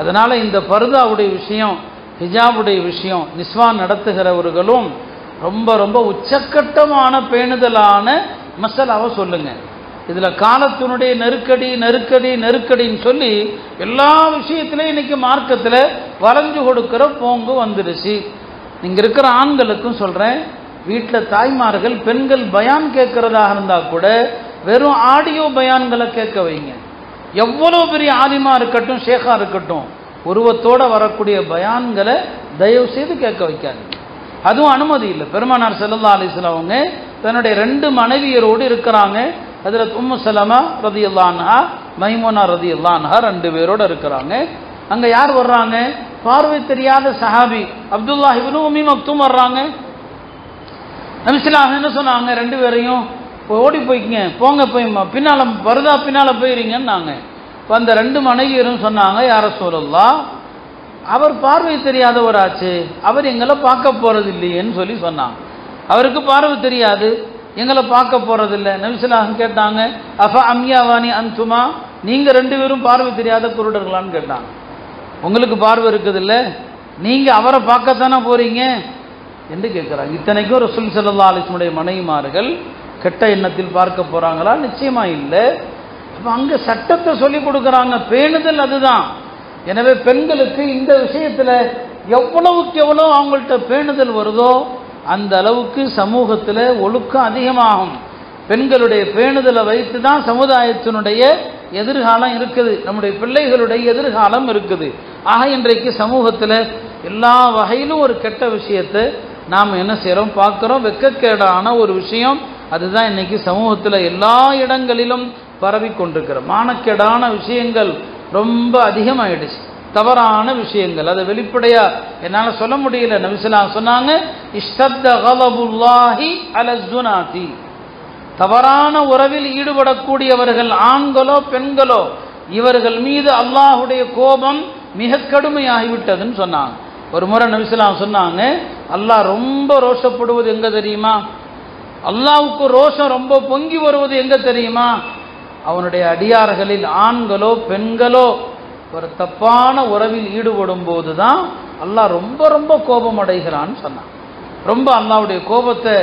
அதனால் இந்த பர்தாவுடைய விஷயம், ஹிஜாபுடைய விஷயம், நிஸ்வான் நடத்துகிறவர்களும் ரொம்ப ரொம்ப உச்சக்கட்டமான பேணுதலான மசாலாவை சொல்லுங்கள். இதில் காலத்தினுடைய நெருக்கடி நெருக்கடி நெருக்கடின்னு சொல்லி எல்லா விஷயத்திலையும் இன்னைக்கு மார்க்கத்தில் வளைஞ்சு கொடுக்குற போங்கு வந்துடுச்சு. நீங்கள் இருக்கிற ஆண்களுக்கும் சொல்கிறேன், வீட்டில் தாய்மார்கள் பெண்கள் பயான் கேட்குறதாக இருந்தால் கூட வெறும் ஆடியோ பயான்களை கேட்க வைங்க. எவ்வளோ பெரிய ஆலிமா இருக்கட்டும், ஷேഖா இருக்கட்டும், உருவத்தோடு வரக்கூடிய பயான்களை தயவு செய்து கேட்க வைக்காது. அதுவும் அனுமதி இல்லை. பெருமானார் ஸல்லல்லாஹு அலைஹி வஸல்லம் அவங்க தன்னுடைய 2 மனைவியரோடு இருக்கிறாங்க. ஹஜ்ரத் உம்மு சலமா ரலியல்லாஹு அன்ஹா, மைமூனா ரலியல்லாஹு அன்ஹா 2 பேரோடு இருக்கிறாங்க. அங்கே யார் வர்றாங்க? பார்வை தெரியாத சஹாபி அப்துல்லாஹ் இப்னு உம்மி மக்தூம் வர்றாங்க. நபி ஸல்லல்லாஹு அலைஹி வஸல்லம் என்ன சொன்னாங்க? 2 பேரையும் ஓடி போய்க்குங்க, போங்க, போய் பின்னால் பர்தா பின்னால் போயிருங்கன்னாங்க. இப்போ அந்த 2 மனைவியரும் சொன்னாங்க, யா ரசூலல்லாஹ், அவர் பார்வை தெரியாதவராச்சு, அவர் எங்களை பார்க்க போகிறது இல்லையேன்னு சொல்லி சொன்னாங்க. அவருக்கு பார்வை தெரியாது, எங்களை பார்க்க போகிறதில்லை. நபி ஸல்லல்லாஹு அலைஹி வஸல்லம் கேட்டாங்க, அஃப அம்யாவானி அன்துமா, நீங்கள் 2 பேரும் பார்வை தெரியாத குருடர்களான்னு கேட்டாங்க. உங்களுக்கு பார்வை இருக்குதில்ல, நீங்கள் அவரை பார்க்கத்தானே போகிறீங்க என்று கேட்குறாங்க. இத்தனைக்கும் ரசூல் ஸல்லல்லாஹு அலைஹி வஸல்லம் மனைவிமார்கள் கெட்ட எண்ணத்தில் பார்க்க போகிறாங்களா? நிச்சயமாக இல்லை. அப்போ அங்கே சட்டத்தை சொல்லி கொடுக்குறாங்க, பேணுதல் அதுதான். எனவே பெண்களுக்கு இந்த விஷயத்தில் எவ்வளவுக்கு எவ்வளோ அவங்கள்ட்ட பேணுதல் வருதோ அந்த அளவுக்கு சமூகத்தில் ஒழுக்கம் அதிகமாகும். பெண்களுடைய பேணுதலை வைத்து தான் சமுதாயத்தினுடைய எதிர்காலம் இருக்குது, நம்முடைய பிள்ளைகளுடைய எதிர்காலம் இருக்குது. ஆக இன்றைக்கு சமூகத்தில் எல்லா வகையிலும் ஒரு கெட்ட விஷயத்தை நாம் என்ன செய்கிறோம், பார்க்குறோம். வெட்கக்கேடான ஒரு விஷயம் அதுதான் இன்னைக்கு சமூகத்தில் எல்லா இடங்களிலும் பரவி கொண்டிருக்கிற மானக்கேடான விஷயங்கள் ரொம்ப அதிகமாயிடுச்சு. தவறான விஷயங்கள், அதை வெளிப்படையா என்னால் சொல்ல முடியல. நபி ஸல்லல்லாஹு அலைஹி வஸல்லம் சொன்னாங்க, இஷ்தத்த கலபுல்லாஹி அலஸ்ஸுனாதி, தவறான உறவில் ஈடுபடக்கூடியவர்கள் ஆண்களோ பெண்களோ, இவர்கள் மீது அல்லாஹுடைய கோபம் மிக கடுமையாகிவிட்டதுன்னு சொன்னாங்க. ஒரு முறை நபி ஸல்லல்லாஹு அலைஹி வஸல்லம் சொன்னாங்க, அல்லாஹ் ரொம்ப ரோஷப்படுவது எங்க தெரியுமா? அல்லாஹ்வுக்கு ரோஷம் ரொம்ப பொங்கி வருவது எங்க தெரியுமா? அவனுடைய அடியார்களில் ஆண்களோ பெண்களோ ஒரு தப்பான உறவில் ஈடுபடும் போது தான் அல்லாஹ் ரொம்ப ரொம்ப கோபம் அடைகிறான்னு சொன்னான். ரொம்ப அல்லாஹ்வுடைய கோபத்தை,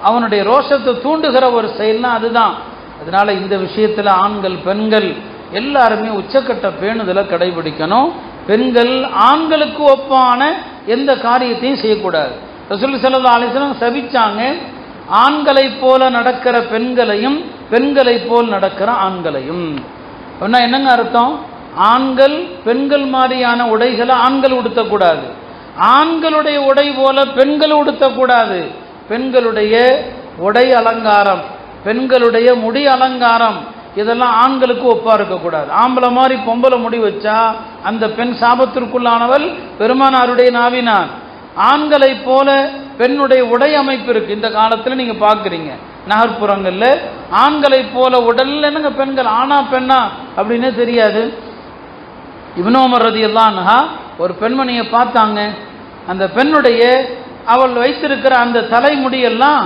அவனுடைய ரோஷத்தை தூண்டுகிற ஒரு செயல்னா அதுதான். அதனால இந்த விஷயத்தில் ஆண்கள் பெண்கள் எல்லாருமே உச்சக்கட்ட பேணுதலை கடைபிடிக்கணும். பெண்கள் ஆண்களுக்கு ஒப்பான எந்த காரியத்தையும் செய்யக்கூடாது. ரசூல் ஸல்லல்லாஹு அலைஹி வஸல்லம் சபிச்சாங்க, ஆண்களைப் போல நடக்கிற பெண்களையும் பெண்களைப் போல் நடக்கிற ஆண்களையும். என்னங்க அர்த்தம்? ஆண்கள் பெண்கள் மாதிரியான உடைகளை ஆண்கள் உடுத்தக்கூடாது, ஆண்களுடைய உடை போல பெண்கள் உடுத்தக்கூடாது. பெண்களுடைய உடை அலங்காரம், பெண்களுடைய முடி அலங்காரம் இதெல்லாம் ஆண்களுக்கு ஒப்பா இருக்கக்கூடாது. ஆம்பளை மாதிரி பொம்பளை முடி வச்சா அந்த பெண் சாபத்திற்குள்ளானவள் பெருமானாருடைய நாவினார். ஆண்களை போல பெண்ணுடைய உடை அமைப்பு இருக்கு. இந்த காலத்தில் நீங்க பாக்குறீங்க நகர்ப்புறங்கள்ல ஆண்களை போல உடல்ல என்னங்க பெண்கள் ஆனா பெண்ணா அப்படின்னே தெரியாது. இப்னு உமர் ரலியல்லாஹு அன்ஹா ஒரு பெண்மணியை பார்த்தாங்க. அந்த பெண்ணுடைய அவள் வைத்திருக்கிற அந்த தலைமுடியெல்லாம்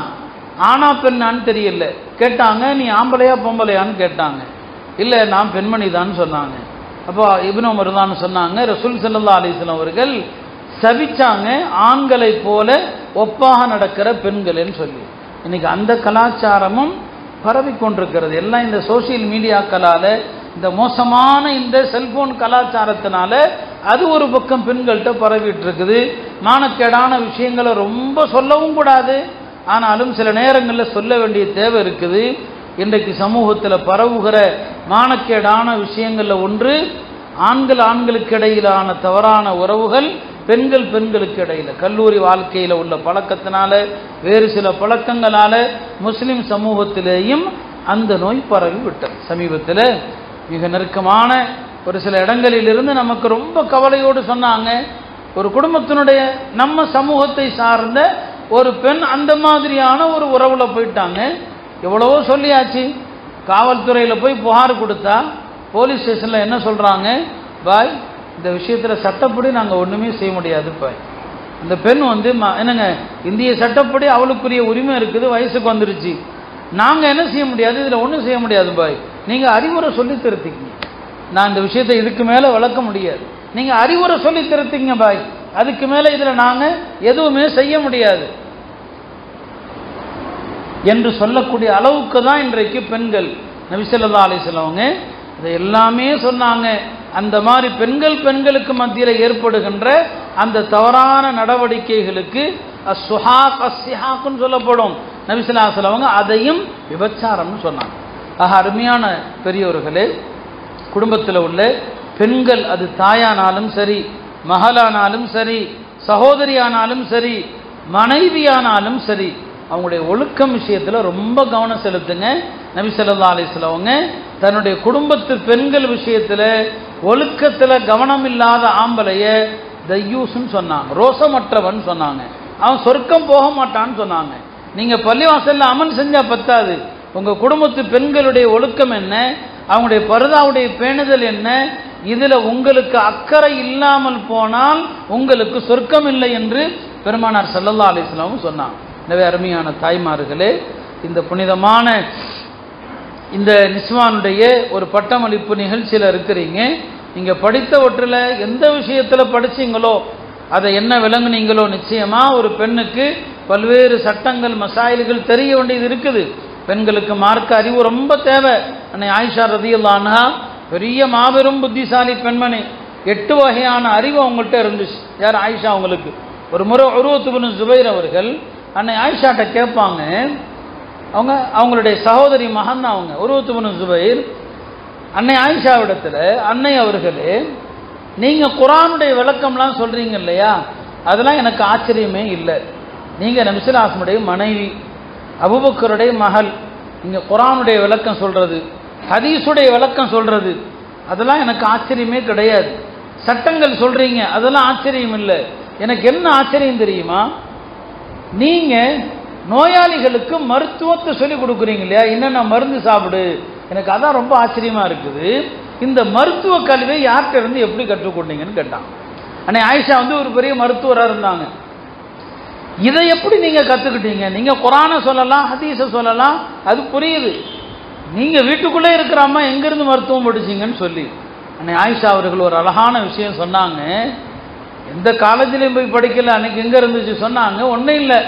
ஆனா பெண்ணான்னு தெரியல. கேட்டாங்க, நீ ஆம்பளையா பொம்பளையான்னு கேட்டாங்க. இல்லை நான் பெண்மணி தான் சொன்னாங்க. அப்போ இப்னு உமர் தான் சொன்னாங்க, ரசூல் ஸல்லல்லாஹு அலைஹி வஸல்லம் அவர்கள் சபிச்சாங்க ஆண்களை போல ஒப்பாக நடக்கிற பெண்கள்னு சொல்லி. இன்னைக்கு அந்த கலாச்சாரமும் பரவி கொண்டிருக்கிறது. எல்லாம் இந்த சோசியல் மீடியாக்களால, இந்த மோசமான இந்த செல்போன் கலாச்சாரத்தினால அது ஒரு பக்கம் பெண்கள்கிட்ட பரவிட்டு இருக்குது. மானக்கேடான விஷயங்களை ரொம்ப சொல்லவும் கூடாது, ஆனாலும் சில நேரங்களில் சொல்ல வேண்டிய தேவை இருக்குது. இன்றைக்கு சமூகத்தில் பரவுகிற மானக்கேடான விஷயங்களில் ஒன்று ஆண்களுக்கு இடையிலான தவறான உறவுகள், பெண்களுக்கு இடையில கல்லூரி வாழ்க்கையில் உள்ள பழக்கத்தினால, வேறு சில பழக்கங்களால முஸ்லிம் சமூகத்திலேயும் அந்த நோய் பரவி விட்டது. சமீபத்தில் மிக நெருக்கமான ஒரு சில இடங்களிலிருந்து நமக்கு ரொம்ப கவலையோடு சொன்னாங்க, ஒரு குடும்பத்தினுடைய நம்ம சமூகத்தை சார்ந்த ஒரு பெண் அந்த மாதிரியான ஒரு உறவுல போயிட்டாங்க. எவ்வளவோ சொல்லியாச்சு. காவல்துறையில் போய் புகார் கொடுத்தா போலீஸ் ஸ்டேஷனில் என்ன சொல்கிறாங்க, பாய் இந்த விஷயத்தில் சட்டப்படி நாங்கள் ஒன்றுமே செய்ய முடியாது பாய். அந்த பெண் என்னங்க இந்திய சட்டப்படி அவளுக்குரிய உரிமை இருக்குது, வயசுக்கு வந்துருச்சு, நாங்கள் என்ன செய்ய முடியாது, இதில் ஒன்றும் செய்ய முடியாது பாய், நீங்கள் அறிவுரை சொல்லி திருத்திக்கிங்க. நான் இந்த விஷயத்தை இதுக்கு மேலே வளர்க்க முடியாது, நீங்கள் அறிவுரை சொல்லி திருத்திங்க பாய், அதுக்கு மேலே இதில் நாங்கள் எதுவுமே செய்ய முடியாது என்று சொல்லக்கூடிய அளவுக்கு தான் இன்றைக்கு பெண்கள். நபி ஸல்லல்லாஹு அலைஹி வஸல்லம் இதை எல்லாமே சொன்னாங்க. அந்த மாதிரி பெண்களுக்கு மத்தியில் ஏற்படுகின்ற அந்த தவறான நடவடிக்கைகளுக்கு அஸ்ஸுஹாக் அஸ்ஸிஹாக்னு சொல்லப்படும். நபி ஸல்லல்லாஹு அலைஹி வஸல்லம் அதையும் விபச்சாரம்னு சொன்னாங்க. அருமையான பெரியவர்களே, குடும்பத்தில் உள்ள பெண்கள், அது தாயானாலும் சரி, மகளானாலும் சரி, சகோதரியானாலும் சரி, மனைவியானாலும் சரி, அவங்களுடைய ஒழுக்கம் விஷயத்தில் ரொம்ப கவனம் செலுத்துங்க. நபி ஸல்லல்லாஹு அலைஹி வஸல்லம் தன்னுடைய குடும்பத்து பெண்கள் விஷயத்தில் ஒழுக்கத்தில் கவனம் இல்லாத ஆம்பளைய தய்யூஸ்ன்னு சொன்னாங்க, ரோசமற்றவன் சொன்னாங்க, அவன் சொர்க்கம் போக மாட்டான்னு சொன்னாங்க. நீங்கள் பள்ளிவாசலில் அமன் செஞ்சால் பத்தாது, உங்கள் குடும்பத்து பெண்களுடைய ஒழுக்கம் என்ன, அவங்களுடைய பர்தாவுடைய பேணுதல் என்ன, இதில் உங்களுக்கு அக்கறை இல்லாமல் போனால் உங்களுக்கு சொர்க்கம் இல்லை என்று பெருமானார் ஸல்லல்லாஹு அலைஹி வஸல்லம் சொன்னாங்க. எனவே அருமையான தாய்மார்களே, இந்த புனிதமான இந்த நிஸ்வானுடைய ஒரு பட்டமளிப்பு நிகழ்ச்சியில் இருக்கிறீங்க. நீங்கள் படித்தவற்றில் எந்த விஷயத்தில் படிச்சீங்களோ, அதை என்ன விளங்குனீங்களோ, நிச்சயமாக ஒரு பெண்ணுக்கு பல்வேறு சட்டங்கள் மசாயில்கள் தெரிய வேண்டியது இருக்குது. பெண்களுக்கு மார்க்க அறிவு ரொம்ப தேவை. அன்னை ஆயிஷா ரலியல்லாஹு அன்ஹா பெரிய மாபெரும் புத்திசாலி பெண்மணி, 8 வகையான அறிவு அவங்கள்ட்ட இருந்துச்சு. யார்? ஆயிஷா அவங்களுக்கு. ஒரு முறை உர்வத் இப்னு ஸுபைர் அவர்கள் அன்னை ஆயிஷாட்ட கேட்பாங்க, அவங்களுடைய சகோதரி மகன் அவங்க உர்வத் இப்னு ஸுபைர், அன்னை ஆயிஷாவிடத்தில், அன்னை அவர்களே நீங்கள் குர்ஆனுடைய விளக்கம்லாம் சொல்கிறீங்க இல்லையா, அதெல்லாம் எனக்கு ஆச்சரியமே இல்லை. நீங்கள் நபி ஸல்லல்லாஹு அலைஹி வஸல்லம் மனைவி, அபூபக்கருடைய மகள், நீங்கள் குர்ஆனுடைய விளக்கம் சொல்கிறது, ஹதீஸுடைய விளக்கம் சொல்கிறது, அதெல்லாம் எனக்கு ஆச்சரியமே கிடையாது. சட்டங்கள் சொல்கிறீங்க, அதெல்லாம் ஆச்சரியம் இல்லை. எனக்கு என்ன ஆச்சரியம் தெரியுமா, நீங்கள் நோயாளிகளுக்கு மருத்துவத்தை சொல்லி கொடுக்குறீங்க இல்லையா, என்னென்ன மருந்து சாப்பிடு, எனக்கு அதான் ரொம்ப ஆச்சரியமாக இருக்குது. இந்த மருத்துவ கல்வியை யார்கிட்ட இருந்து எப்படி கற்றுக்கொண்டீங்கன்னு கேட்டான். அன்னை ஆயிஷா வந்து ஒரு பெரிய மருத்துவராக இருந்தாங்க. இதை எப்படி நீங்க கத்துக்கிட்டீங்க? நீங்க குர்ஆனை சொல்லலாம், ஹதீஸை சொல்லலாம், அது புரியுது. நீங்க வீட்டுக்குள்ளே இருக்கிற அம்மா எங்கிருந்து மருத்துவம் படிச்சீங்கன்னு சொல்லி அன்னை ஆயிஷா அவர்கள் ஒரு அழகான விஷயம் சொன்னாங்க. எந்த காலேஜிலையும் போய் படிக்கல, அன்னைக்கு எங்க இருந்துச்சு சொன்னாங்க. ஒன்றும் இல்லை,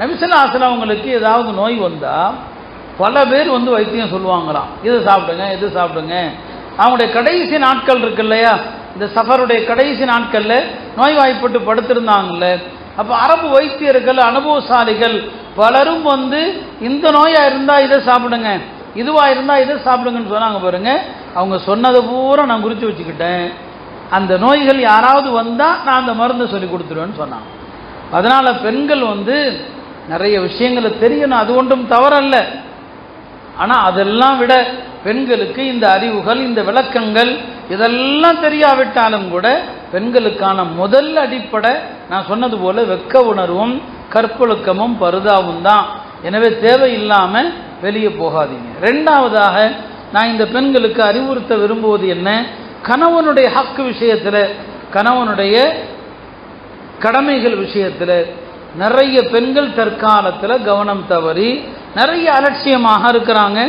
நபி ஸல்லல்லாஹு அலைஹி வஸல்லம் அவங்களுக்கு ஏதாவது நோய் வந்தா பல பேர் வந்து வைத்தியம் சொல்லுவாங்களாம். இது சாப்பிடுங்க, இது சாப்பிடுங்க. அவங்களுடைய கடைசி நாட்கள் இருக்கு இல்லையா, இந்த சஃபருடைய கடைசி நாட்கள்ல நோய்வாய்ப்பட்டு படுத்திருந்தாங்கல்ல, அப்போ அரபு வைத்தியர்கள் அனுபவசாலிகள் பலரும் வந்து இந்த நோயா இருந்தா இதை சாப்பிடுங்க, இதுவா இருந்தா இதை சாப்பிடுங்கன்னு சொன்னாங்க பாருங்க. அவங்க சொன்னதை பூரா நான் குறித்து வச்சுக்கிட்டேன். அந்த நோய்கள் யாராவது வந்தா நான் அந்த மருந்தை சொல்லி கொடுத்துருவேன்னு சொன்னாங்க. அதனால பெண்கள் வந்து நிறைய விஷயங்களை தெரியணும், அது ஒன்றும் தவறல்ல. ஆனால் அதெல்லாம் விட பெண்களுக்கு இந்த அறிவுகள், இந்த விளக்கங்கள் இதெல்லாம் தெரியாவிட்டாலும் கூட பெண்களுக்கான முதல் அடிப்படை நான் சொன்னது போல வெட்க உணர்வும் கற்பொழுக்கமும் பருதாவும் தான். எனவே தேவையில்லாமல் வெளியே போகாதீங்க. ரெண்டாவதாக நான் இந்த பெண்களுக்கு அறிவுறுத்த விரும்புவது என்ன, கணவனுடைய ஹக்கு விஷயத்தில், கணவனுடைய கடமைகள் விஷயத்தில் நிறைய பெண்கள் தற்காலத்தில் கவனம் தவறி நிறைய அலட்சியமாக இருக்கிறாங்க.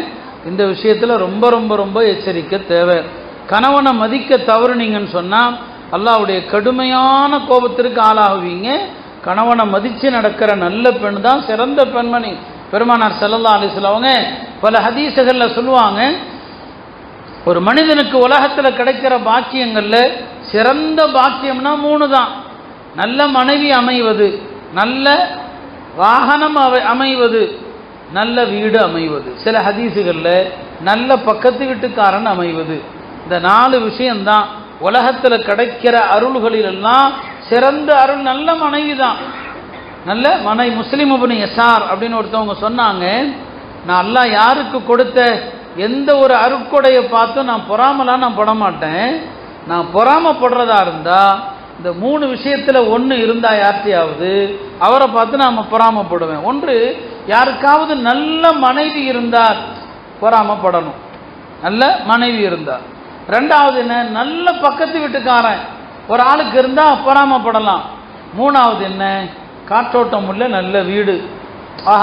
இந்த விஷயத்தில் ரொம்ப ரொம்ப ரொம்ப எச்சரிக்கை தேவை. கணவனை மதிக்க தவறுனீங்கன்னு சொன்னால் அல்லாஹ்வுடைய கடுமையான கோபத்திற்கு ஆளாகுவீங்க. கணவனை மதித்து நடக்கிற நல்ல பெண் தான் சிறந்த பெண்மணி. பெருமானார் ஸல்லல்லாஹு அலைஹி வஸல்லம் அவங்க பல ஹதீஸுகளில் சொல்லுவாங்க, ஒரு மனிதனுக்கு உலகத்தில் கிடைக்கிற பாக்கியங்களில் சிறந்த பாக்கியம்னா 3 தான். நல்ல மனைவி அமைவது, நல்ல வாகனம் அமைவது, நல்ல வீடு அமைவது. சில ஹதீஸுகளில் நல்ல பக்கத்து வீட்டுக்காரன் அமைவது. இந்த 4 விஷயம்தான் உலகத்தில் கிடைக்கிற அருள்களிலெல்லாம் சிறந்த அருள் நல்ல மனைவி தான். நல்ல மனைவி. முஸ்லிம் இப்னு யஸார் அப்படின்னு ஒருத்தவங்க சொன்னாங்க, நான் அல்லாஹ் யாருக்கு கொடுத்த எந்த ஒரு அருட்கொடையை பார்த்தும் நான் பொறாமலாம் நான் பட மாட்டேன். நான் பொறாமப்படுறதா இருந்தா இந்த 3 விஷயத்தில் ஒன்று இருந்தா யார்ட்டையாவது அவரை பார்த்து நாம் பொறாமப்படுவேன். ஒன்று, யாருக்காவது நல்ல மனைவி இருந்தால் பொறாமப்படணும், நல்ல மனைவி இருந்தால். ரெண்டாவது என்ன, நல்ல பக்கத்து வீட்டுக்காரன் ஒரு ஆளுக்கு இருந்தால் பொறாமப்படலாம். மூணாவது என்ன, காற்றோட்டம் உள்ள நல்ல வீடு,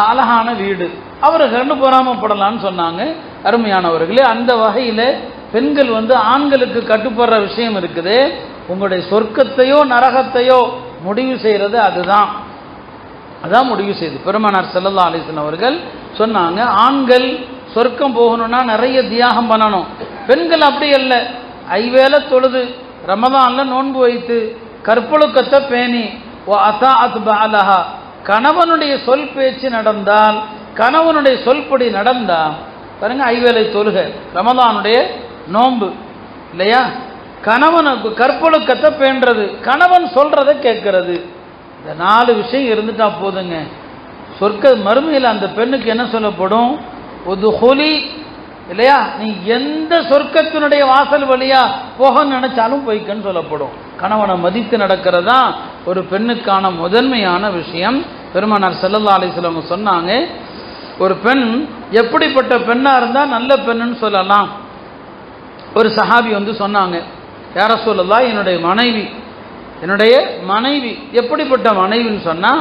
அழகான வீடு, அவரை கண்டு பொறாமப்படலான்னு சொன்னாங்க. அருமையானவர்களே, அந்த வகையில் பெண்கள் வந்து ஆண்களுக்கு கட்டுப்படுற விஷயம் இருக்குது. உங்களுடைய சொர்க்கத்தையோ நரகத்தையோ முடிவு செய்கிறது அதுதான், அதான் முடிவு செய்து. பெருமானார் ஸல்லல்லாஹு அலைஹி வஸல்லம் அவர்கள் சொன்னாங்க, ஆண்கள் சொர்க்கம் போகணும்னா நிறைய தியாகம் பண்ணணும். பெண்கள் அப்படி அல்ல, ஐவேளை தொழுது ரமதான்ல நோன்பு வைத்து கற்பொழுக்கத்தை பேணி அதாஅத் பஅலஹா, கணவனுடைய சொல் பேச்சு நடந்தால், கணவனுடைய சொல்படி நடந்தா பாருங்க, ஐவேளை தொழுக, ரமதானுடைய நோன்பு இல்லையா, கணவனுக்கு கற்பொழுக்கத்தை பேணுறது, கணவன் சொல்றதை கேட்கறது, இந்த 4 விஷயம் இருந்துட்டா போதுங்க. சொர்க்க மறுமையில் அந்த பெண்ணுக்கு என்ன சொல்லப்படும், உதுஹுலி இல்லையா, நீ எந்த சொர்க்கத்தினுடைய வாசல் வழியா போக நினைச்சாலும் போய்க்கன்னு சொல்லப்படும். கணவனை மதித்து நடக்கிறதா ஒரு பெண்ணுக்கான முதன்மையான விஷயம். பெருமானார் ஸல்லல்லாஹு அலைஹி வஸல்லம் சொன்னாங்க, ஒரு பெண் எப்படிப்பட்ட பெண்ணா இருந்தா நல்ல பெண்ணுன்னு சொல்லலாம். ஒரு சஹாபி வந்து சொன்னாங்க, யா ரசூலல்லாஹ், என்னுடைய மனைவி எப்படிப்பட்ட மனைவின்னு சொன்னா,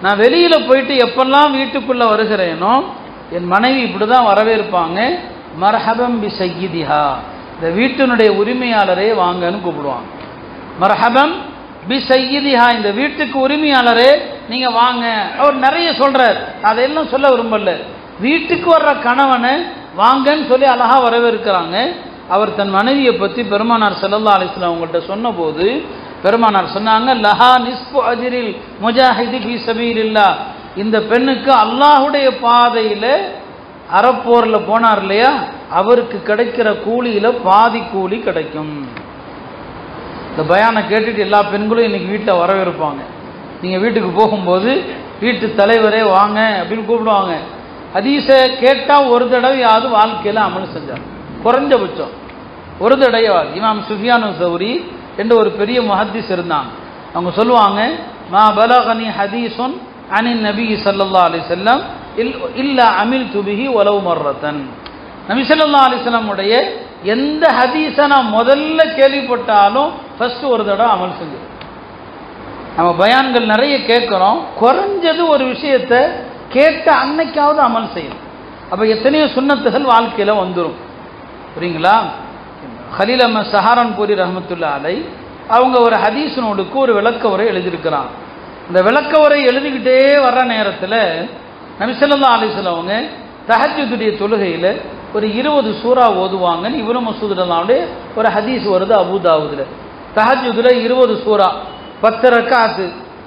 நான் வெளியில போயிட்டு எப்பெல்லாம் வீட்டுக்குள்ள வருகிறேனோ என் மனைவி இப்படிதான் வரவேற்பாங்க, மர்ஹபம் பி சய்யிதிஹா, இந்த வீட்டினுடைய உரிமையாளரே வாங்கன்னு கூப்பிடுவாங்க. மர்ஹபம் பி சய்யிதிஹா, இந்த வீட்டுக்கு உரிமையாளரே நீங்க வாங்க. அவர் நிறைய சொல்றார், அதையெல்லாம் சொல்ல விரும்பல. வீட்டுக்கு வர்ற கணவனை வாங்கன்னு சொல்லி அழகா வரவேற்கிறாங்க. அவர் தன் மனைவியை பற்றி பெருமானார் ஸல்லல்லாஹு அலைஹி வஸல்லம் அவங்கள்ட்ட சொன்னபோது பெருமானார் சொன்னாங்க, லஹா நிஸ்பு அஜ்ரில் முஜாஹிதி ஃபீ சபீலில்லாஹ், இந்த பெண்ணுக்கு அல்லாஹ்வுடைய பாதையில அறப்போர்ல போனார் இல்லையா, அவருக்கு கிடைக்கிற கூலியில பாதி கூலி கிடைக்கும். இந்த பயானை கேட்டுட்டு எல்லா பெண்களும் இன்னைக்கு வீட்டில் வரவேற்பாங்க. நீங்க வீட்டுக்கு போகும்போது வீட்டு தலைவரே வாங்க அப்படின்னு கூப்பிடுவாங்க. ஹதீஸை கேட்டால் ஒரு தடவையாவது வாழ்க்கையில் அமல் செஞ்சார், குறைஞ்சபட்சம் ஒரு தடவையாவது. இமாம் சுஃபியானு சௌரி என்று ஒரு பெரிய முஹத்திஸ் இருந்தாங்க. அவங்க சொல்லுவாங்க, மா பலகனி ஹதீஸுன் அனின் நபி ஸல்லல்லாஹு அலைஹி வஸல்லம் இல்லா அமில்து பிஹி வலவ் மர்ரத்தன், நபி ஸல்லல்லாஹு அலைஹி வஸல்லம் உடைய எந்த ஹதீஸை நான் முதல்ல கேள்விப்பட்டாலும் ஃபர்ஸ்ட் ஒரு தடவை அமல் செஞ்சு. நம்ம பயான்கள் நிறைய கேட்குறோம், குறைஞ்சது ஒரு விஷயத்தை கேட்ட அன்னைக்காவது அமல் செய்யணும். அப்போ எத்தனையோ சுன்னத்துகள் வாழ்க்கையில் வந்துடும். புரியுங்களா? ஹலீல் அஹ்மத் சஹாரன்பூரி ரஹ்மத்துல்லாஹி அலைஹி அவங்க ஒரு ஹதீஸ் நூலுக்கு ஒரு விளக்க உரை எழுதியிருக்கிறாங்க. இந்த விளக்க உரை எழுதிக்கிட்டே வர்ற நேரத்தில் நபி ஸல்லல்லாஹு அலைஹி வஸல்லம் அவங்க தஹஜ்ஜுதுடைய தொழுகையில் ஒரு 20 சூரா ஓதுவாங்கன்னு இப்னு மஸ்ஊத் ரலியல்லாஹு ஒரு ஹதீஸ் வருது அபூதாவுதுல. தஹஜ்ஜுதுல 20 சூரா 10 ரக்காத்து,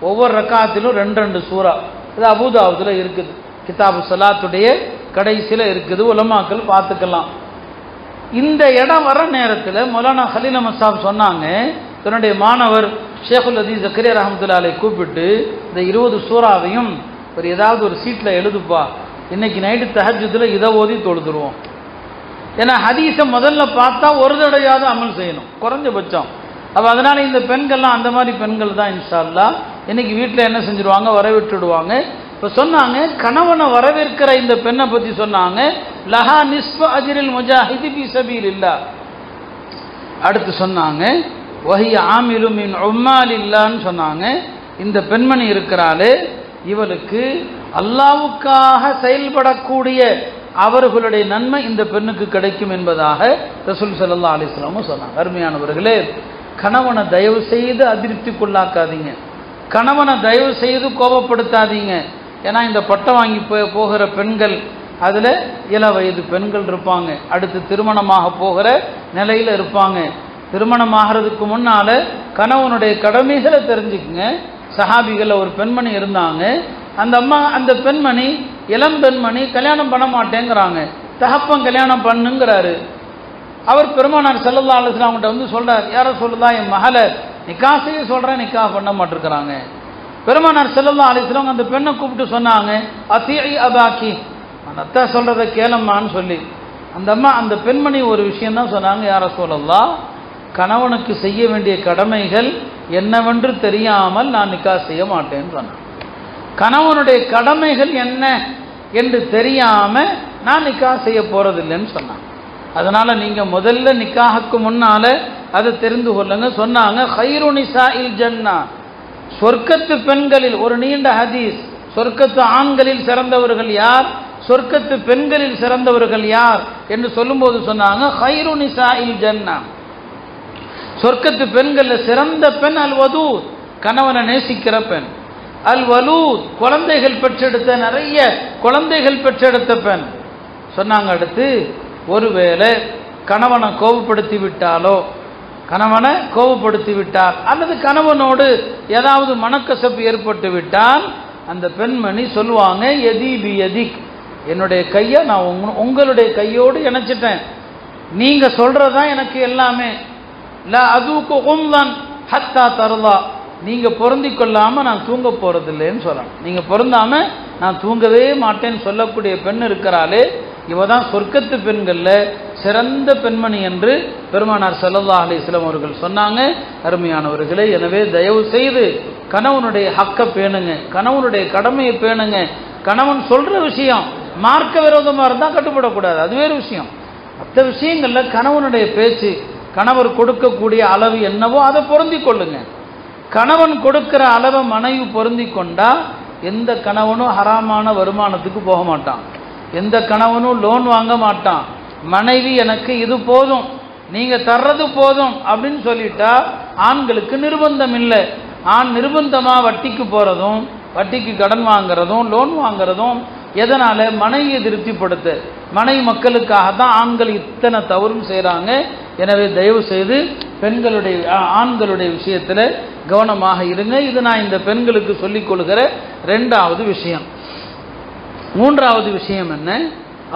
ஒவ்வொரு ரக்காத்திலும் 2 சூரா. இது அபூதாவுதுல இருக்குது, கிதாபு ஸலாத்துடைய கடைசியில் இருக்குது, உலமாக்கள் பார்த்துக்கலாம். இந்த இடம் வர நேரத்தில் மௌலானா ஹலீல் அஹ்மத் சாப் சொன்னாங்க, தன்னுடைய மாணவர் ஷேகுல் ஹதீஸ் ஜக்கரியா ரஹ்மத்துல்லாஹி அலைஹி கூப்பிட்டு இந்த 20 சூறாவையும் ஒரு ஏதாவது ஒரு சீட்டில் எழுதுப்பா, இன்னைக்கு நைட்டு தஹஜ்ஜுதுல இதை ஓதி தொழுதுருவோம். ஏன்னா ஹதீஸை முதல்ல பார்த்தா ஒரு தடையாவது அமல் செய்யணும் குறைஞ்சபட்சம். அப்போ அதனால இந்த பெண்கள்லாம் அந்த மாதிரி பெண்கள் தான் இன்ஷா அல்லாஹ் இன்னைக்கு வீட்டில் என்ன செஞ்சிருவாங்க, வரவேற்றுடுவாங்க. இப்போ சொன்னாங்க, கணவனை வரவேற்கிற இந்த பெண்ணை பற்றி சொன்னாங்க, லஹா நிஸ்ஃபு அஜ்ரில் முஜாஹிதி ஃபீ சபீலில்லாஹ். அடுத்து சொன்னாங்க, வஹிய ஆமிலு மின் உம்மாலில்லான்னு சொன்னாங்க. இந்த பெண்மணி இருக்கிறாளே, இவளுக்கு அல்லாஹ்வுக்காக செயல்படக்கூடிய அவர்களுடைய நன்மை இந்த பெண்ணுக்கு கிடைக்கும் என்பதாக ரசூல் ஸல்லல்லாஹு அலைஹி வஸல்லம் சொன்னாங்க. அருமையானவர்களே, கணவனை தயவு செய்து அதிருப்திக்குள்ளாக்காதீங்க, கணவனை தயவு செய்து கோபப்படுத்தாதீங்க. ஏன்னா இந்த பட்டம் வாங்கி போகிற பெண்கள் அதில் இள வயது பெண்கள் இருப்பாங்க, அடுத்து திருமணமாக போகிற நிலையில் இருப்பாங்க. திருமணமாகிறதுக்கு முன்னால் கணவனுடைய கடமைகளை தெரிஞ்சுக்குங்க. சஹாபிகளில் ஒரு பெண்மணி இருந்தாங்க, அந்த பெண்மணி இளம் பெண்மணி கல்யாணம் பண்ண மாட்டேங்கிறாங்க, தகப்பன் கல்யாணம் பண்ணுங்கிறாரு. அவர் பெருமானார் ஸல்லல்லாஹு அலைஹி வஸல்லம் கிட்ட வந்து சொல்றார், யார சொல்லுதா, என் மகளை நிக்காஹ் செய்ய சொல்கிறேன், நிக்காஹ் பண்ண மாட்டிருக்கிறாங்க. பெருமானார் ஸல்லல்லாஹு அலைஹி வஸல்லம் அந்த பெண்ணை கூப்பிட்டு சொன்னாங்க, அத்தீஇ அபாக்கி, அந்த அத்தா சொல்கிறத கேளம்மான்னு சொல்லி. அந்த பெண்மணி ஒரு விஷயந்தான் சொன்னாங்க, யார சொல்லலாம், கணவனுக்கு செய்ய வேண்டிய கடமைகள் என்னவென்று தெரியாமல் நான் நிக்காஹ் செய்ய மாட்டேன்னு சொன்னேன். கணவனுடைய கடமைகள் என்ன என்று தெரியாம நான் நிக்காஹ் செய்ய போறதில்லைன்னு சொன்னாங்க. அதனால நீங்க முதல்ல நிக்காஹுக்கு முன்னால அதை தெரிந்து கொள்ளுங்க. சொன்னாங்க, ஹைரு நிசாஇல் ஜன்னா, சொர்க்கத்து பெண்களில் ஒரு நீண்ட ஹதீஸ், சொர்க்கத்து ஆண்களில் சிறந்தவர்கள் யார், சொர்க்கத்து பெண்களில் சிறந்தவர்கள் யார் என்று சொல்லும்போது சொன்னாங்க, ஹைரு நிசாஇல் ஜன்னா, சொர்க்கத்து பெண்களில் சிறந்த பெண் அல் வதூத், கணவனை நேசிக்கிற பெண், அல் வலூத், குழந்தைகள் பெற்றெடுத்த நிறைய குழந்தைகள் பெற்றெடுத்த பெண் சொன்னாங்க. அடுத்து, ஒருவேளை கணவனை கோபப்படுத்தி விட்டால் அல்லது கணவனோடு ஏதாவது மனக்கசப்பு ஏற்பட்டு விட்டால் அந்த பெண்மணி சொல்லுவாங்க, எதி பி எதிக், என்னுடைய கையை நான் உங்களுடைய கையோடு இணைச்சிட்டேன், நீங்க சொல்றதுதான் எனக்கு எல்லாமே, லா அதுக்கு உம்லன் ஹத்தா தர்லா, நீங்க பொருந்தி கொள்ளாம நான் தூங்க போறதில்லைன்னு சொல்லணும். நீங்க பொருந்தாம நான் தூங்கவே மாட்டேன்னு சொல்லக்கூடிய பெண் இருக்கிறாளே, இவதான் சொர்க்கத்து பெண்கள்ல சிறந்த பெண்மணி என்று பெருமானார் ஸல்லல்லாஹு அலைஹி வஸல்லம் அவர்கள் சொன்னாங்க. அருமையானவர்களே, எனவே தயவு செய்து கணவனுடைய ஹக்க பேணுங்க, கணவனுடைய கடமையை பேணுங்க. கணவன் சொல்ற விஷயம் மார்க்க விரோதமா இருந்தா கட்டுப்படக்கூடாது, அது வேறு விஷயம். மற்ற விஷயங்கள்ல கணவனுடைய பேச்சு, கணவர் கொடுக்கக்கூடிய அளவு என்னவோ அதை பொருந்தி கொள்ளுங்க. கணவன் கொடுக்கிற அளவை மனைவி பொருந்தி கொண்டா எந்த கணவனும் ஹராமான வருமானத்துக்கு போக மாட்டான், எந்த கணவனும் லோன் வாங்க மாட்டான். மனைவி எனக்கு இது போதும், நீங்க தர்றது போதும் அப்படின்னு சொல்லிட்டா ஆண்களுக்கு நிர்பந்தம் இல்லை. ஆண் நிர்பந்தமா வட்டிக்கு போறதும், வட்டிக்கு கடன் வாங்குறதும், லோன் வாங்குறதும் எதனால, மனைவியை திருப்திப்படுத்த, மனைவி மக்களுக்காக தான் ஆண்கள் இத்தனை தவறும் செய்கிறாங்க. எனவே தயவு செய்து பெண்களுடைய ஆண்களுடைய விஷயத்தில் கவனமாக இருங்க. இது நான் இந்த பெண்களுக்கு சொல்லிக் கொள்கிற 2வது விஷயம். 3வது விஷயம் என்ன,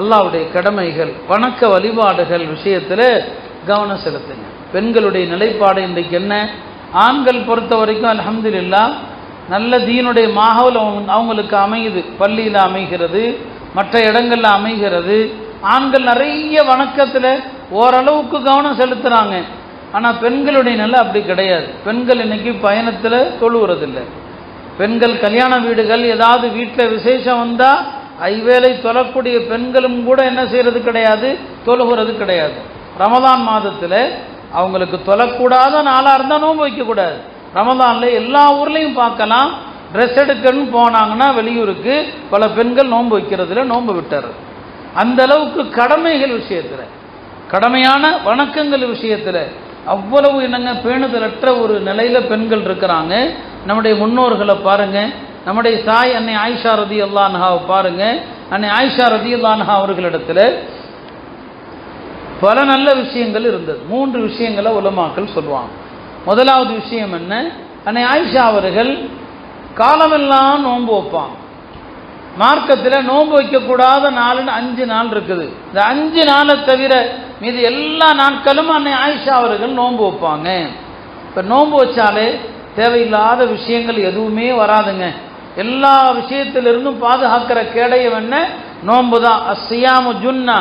அல்லாஹ்வுடைய கடமைகள், வணக்க வழிபாடுகள் விஷயத்தில் கவனம் செலுத்துங்க. பெண்களுடைய நிலைப்பாடு இன்றைக்கு என்ன, ஆண்கள் பொறுத்த வரைக்கும் அல்ஹம்துலில்லாஹ் நல்ல தீனுடைய மாஹவுல் அவங்களுக்கு அமையுது, பள்ளியில் அமைகிறது, மற்ற இடங்களில் அமைகிறது. ஆண்கள் நிறைய வணக்கத்தில் ஓரளவுக்கு கவனம் செலுத்துகிறாங்க. ஆனால் பெண்களுடைய நிலை அப்படி கிடையாது. பெண்கள் இன்னைக்கு பயணத்தில் தொழுகிறதில்லை. பெண்கள் கல்யாண வீடுகள் ஏதாவது வீட்டில் விசேஷம் வந்தால் ஐவேளை தொழக்கூடிய பெண்களும் கூட என்ன செய்யறது கிடையாது, தொழுகிறது கிடையாது. ரமதான் மாதத்தில் அவங்களுக்கு தொழக்கூடாத நாளாக இருந்தால் நோன்பு வைக்கக்கூடாது. ரமதானில் எல்லா ஊர்லேயும் பார்க்கலாம், ட்ரெஸ் எடுக்கணும்னு போனாங்கன்னா வெளியூருக்கு பல பெண்கள் நோன்பு வைக்கிறதுல நோன்பு விட்டார். அந்த அளவுக்கு கடமைகள் விஷயத்தில், கடமையான வணக்கங்கள் விஷயத்தில் அவ்வளவு என்னங்க பேணுதலற்ற ஒரு நிலையில் பெண்கள் இருக்கிறாங்க. நம்முடைய முன்னோர்களை பாருங்க, நம்முடைய தாய் அன்னை ஆயிஷா ரலியல்லாஹு அன்ஹாவை பாருங்க. அன்னை ஆயிஷா ரலியல்லாஹு அன்ஹா அவர்களிடத்தில் பல நல்ல விஷயங்கள் இருந்தது. 3 விஷயங்களை உலமாக்கள் சொல்லுவாங்க. முதலாவது விஷயம் என்ன, அன்னை ஆயிஷா அவர்கள் காலமெல்லாம் நோன்பு வைப்பாங்க. மார்க்கத்தில் நோன்பு வைக்கக்கூடாத நாள்னு 5 நாள் இருக்குது. இந்த 5 நாளை தவிர மீது எல்லா நாட்களும் அன்னை ஆயிஷா அவர்கள் நோன்பு வைப்பாங்க. இப்போ நோன்பு வச்சாலே தேவையில்லாத விஷயங்கள் எதுவுமே வராதுங்க. எல்லா விஷயத்திலிருந்தும் பாதுகாக்கிற கேடயம் என்ன, நோன்பு தான். அஸ்ஸியாமு ஜுன்னா,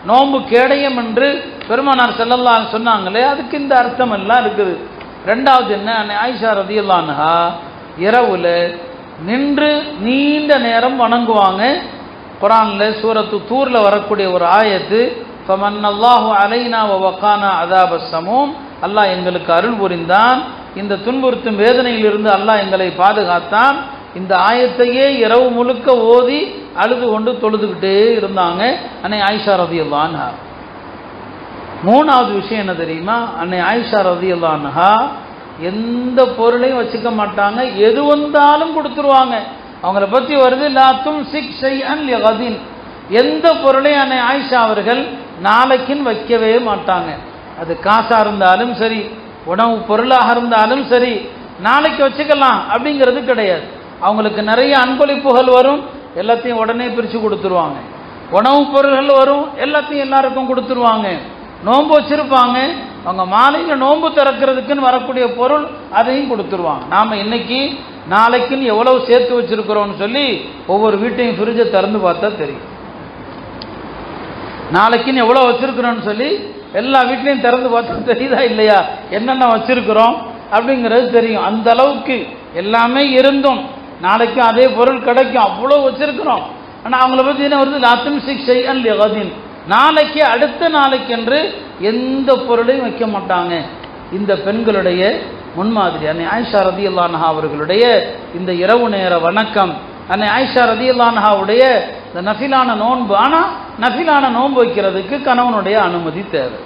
நோன்பு கேடயம் என்று பெருமானார் ஸல்லல்லாஹு அலைஹி சொன்னாங்களே, அதுக்கு இந்த அர்த்தம் எல்லாம் இருக்குது. ரெண்டாவது என்ன, அன்னை ஆயிஷா ரலியல்லாஹு அன்ஹா இரவுல நின்று நீண்ட நேரம் வணங்குவாங்க. குர்ஆனில் சூரத்து தூர்ல வரக்கூடிய ஒரு ஆயத்து, ஃபமன்னல்லாஹு அலைனா வ வகானா அஸாபஸ் ஸமூம், அல்லாஹ் எங்களுக்கு அருள் புரிந்தான், இந்த துன்புறுத்தும் வேதனையிலிருந்து அல்லாஹ் எங்களை பாதுகாத்தான். இந்த ஆயத்தையே இரவு முழுக்க ஓதி அழுது கொண்டு தொழுதுகிட்டே இருந்தாங்க அன்னை ஆயிஷா ரலியல்லாஹு அன்ஹா. மூணாவது விஷயம் என்ன தெரியுமா, அன்னை ஆயிஷா ரலியல்லாஹு அன்ஹா எந்த பொருளையும் வச்சுக்க மாட்டாங்க, எது வந்தாலும் கொடுத்துருவாங்க. அவங்கள பற்றி வருது, லா தும்சிக் ஷைஅன் லிகதின், எந்த பொருளையும் அன்னை ஆயிஷா அவர்கள் நாளைக்குன்னு வைக்கவே மாட்டாங்க. அது காசாக இருந்தாலும் சரி, உணவு பொருளாக இருந்தாலும் சரி, நாளைக்கு வச்சுக்கலாம் அப்படிங்கிறது கிடையாது. அவங்களுக்கு நிறைய அன்பளிப்புகள் வரும், எல்லாத்தையும் உடனே பிரித்து கொடுத்துருவாங்க. உணவுப் பொருள்கள் வரும், எல்லாத்தையும் எல்லாருக்கும் கொடுத்துருவாங்க. நோன்பு வச்சிருப்பாங்க, அவங்க மாலையில் நோன்பு திறக்கிறதுக்குன்னு வரக்கூடிய பொருள் அதையும் கொடுத்துருவாங்க. நாம் இன்னைக்கு நாளைக்குன்னு எவ்வளவு சேர்த்து வச்சிருக்கிறோம்னு சொல்லி ஒவ்வொரு வீட்டையும் ஃப்ரிட்ஜை திறந்து பார்த்தா தெரியும். நாளைக்குன்னு எவ்வளோ வச்சிருக்கிறோன்னு சொல்லி எல்லா வீட்லையும் திறந்து பார்த்தா தெரியுதா இல்லையா, என்னென்ன வச்சிருக்கிறோம் அப்படிங்கிறது தெரியும். அந்த அளவுக்கு எல்லாமே இருந்தும் நாளைக்கும் அதே பொருள் கிடைக்கும், அவ்வளோ வச்சிருக்கிறோம். ஆனால் அவங்கள பற்றி என்ன வருது, லா தும்சிக் ஷைஅன் லிகதின், நாளைக்கு அடுத்த நாளைக்கு என்று எந்த பொருளையும் வைக்க மாட்டாங்க. இந்த பெண்களுடைய முன்மாதிரி அன்னை ஆயிஷா ரலியல்லாஹு அன்ஹா அவர்களுடைய இந்த இரவு நேர வணக்கம், அன்னை ஆயிஷா ரலியல்லாஹு அன்ஹாவுடைய இந்த நஃபிலான நோன்பு. ஆனால் நஃபிலான நோன்பு வைக்கிறதுக்கு கணவனுடைய அனுமதி தேவை.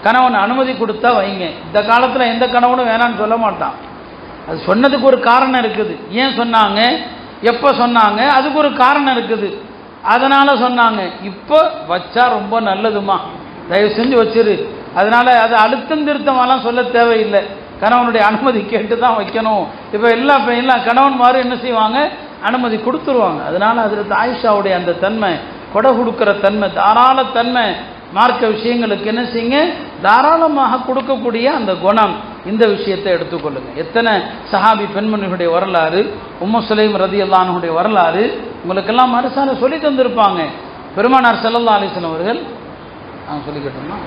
கணவன் அனுமதி கொடுத்தா வைங்க. இந்த காலத்தில் எந்த கணவனும் வேணான்னு சொல்ல மாட்டான். அது சொன்னதுக்கு ஒரு காரணம் இருக்குது. ஏன் சொன்னாங்க, எப்போ சொன்னாங்க, அதுக்கு ஒரு காரணம் இருக்குது. அதனால சொன்னாங்க, இப்போ வச்சா ரொம்ப நல்லதுமா, தயவு செஞ்சு வச்சிரு. அதனால அது அழுத்தம் திருத்தமாலாம் சொல்ல தேவையில்லை, கணவனுடைய அனுமதி கேட்டு தான் வைக்கணும். இப்போ எல்லா கணவன்மாரு என்ன செய்வாங்க, அனுமதி கொடுத்துருவாங்க. அதனால அதில் ஆயிஷாவுடைய அந்த தன்மை, கொடை கொடுக்குற தன்மை, தாராள தன்மை, மார்க்க விஷயங்களுக்கு என்ன செய்யுங்க, தாராளமாக கொடுக்கக்கூடிய அந்த குணம், இந்த விஷயத்தை எடுத்துக்கொள்ளுங்க. எத்தனை சஹாபி பெண்மணிகளுடைய வரலாறு, உம்மு சுலைம் ரலியல்லாஹு அன்ஹுடைய வரலாறு உங்களுக்கெல்லாம் மறுசால சொல்லி தந்திருப்பாங்க. பெருமானார் ஸல்லல்லாஹு அலைஹி வஸல்லம் அவர்கள் சொல்லிக்கிட்டோம்னா,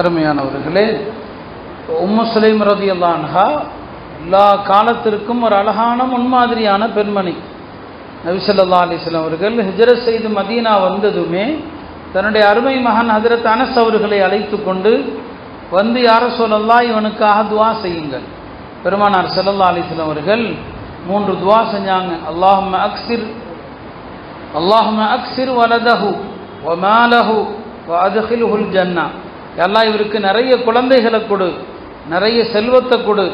அருமையானவர்களே, உம்மு சுலைம் ரலியல்லாஹு அன்ஹா எல்லா காலத்திற்கும் ஒரு அழகான முன்மாதிரியான பெண்மணி. நபி ஸல்லல்லாஹு அலைஹி வஸல்லம் அவர்கள் ஹிஜ்ரத் செய்து மதீனா வந்ததுமே தன்னுடைய அருமை மகன் ஹஜ்ரத் அனஸ் அவர்களை அழைத்து கொண்டு வந்து, யா ரசூலல்லாஹ், இவனுக்காக துஆ செய்யுங்கள். பெருமானார் ஸல்லல்லாஹு அலைஹி வஸல்லம் அவர்கள் 3 துஆ செஞ்சாங்க. அல்லாஹும்ம அக்ஸிர் வலதஹு வ மாலஹு வ அத்கில்ஹுல் ஜன்னah, அல்லாஹ் இவருக்கு நிறைய குழந்தைகளை கொடு, நிறைய செல்வத்தை கொடு,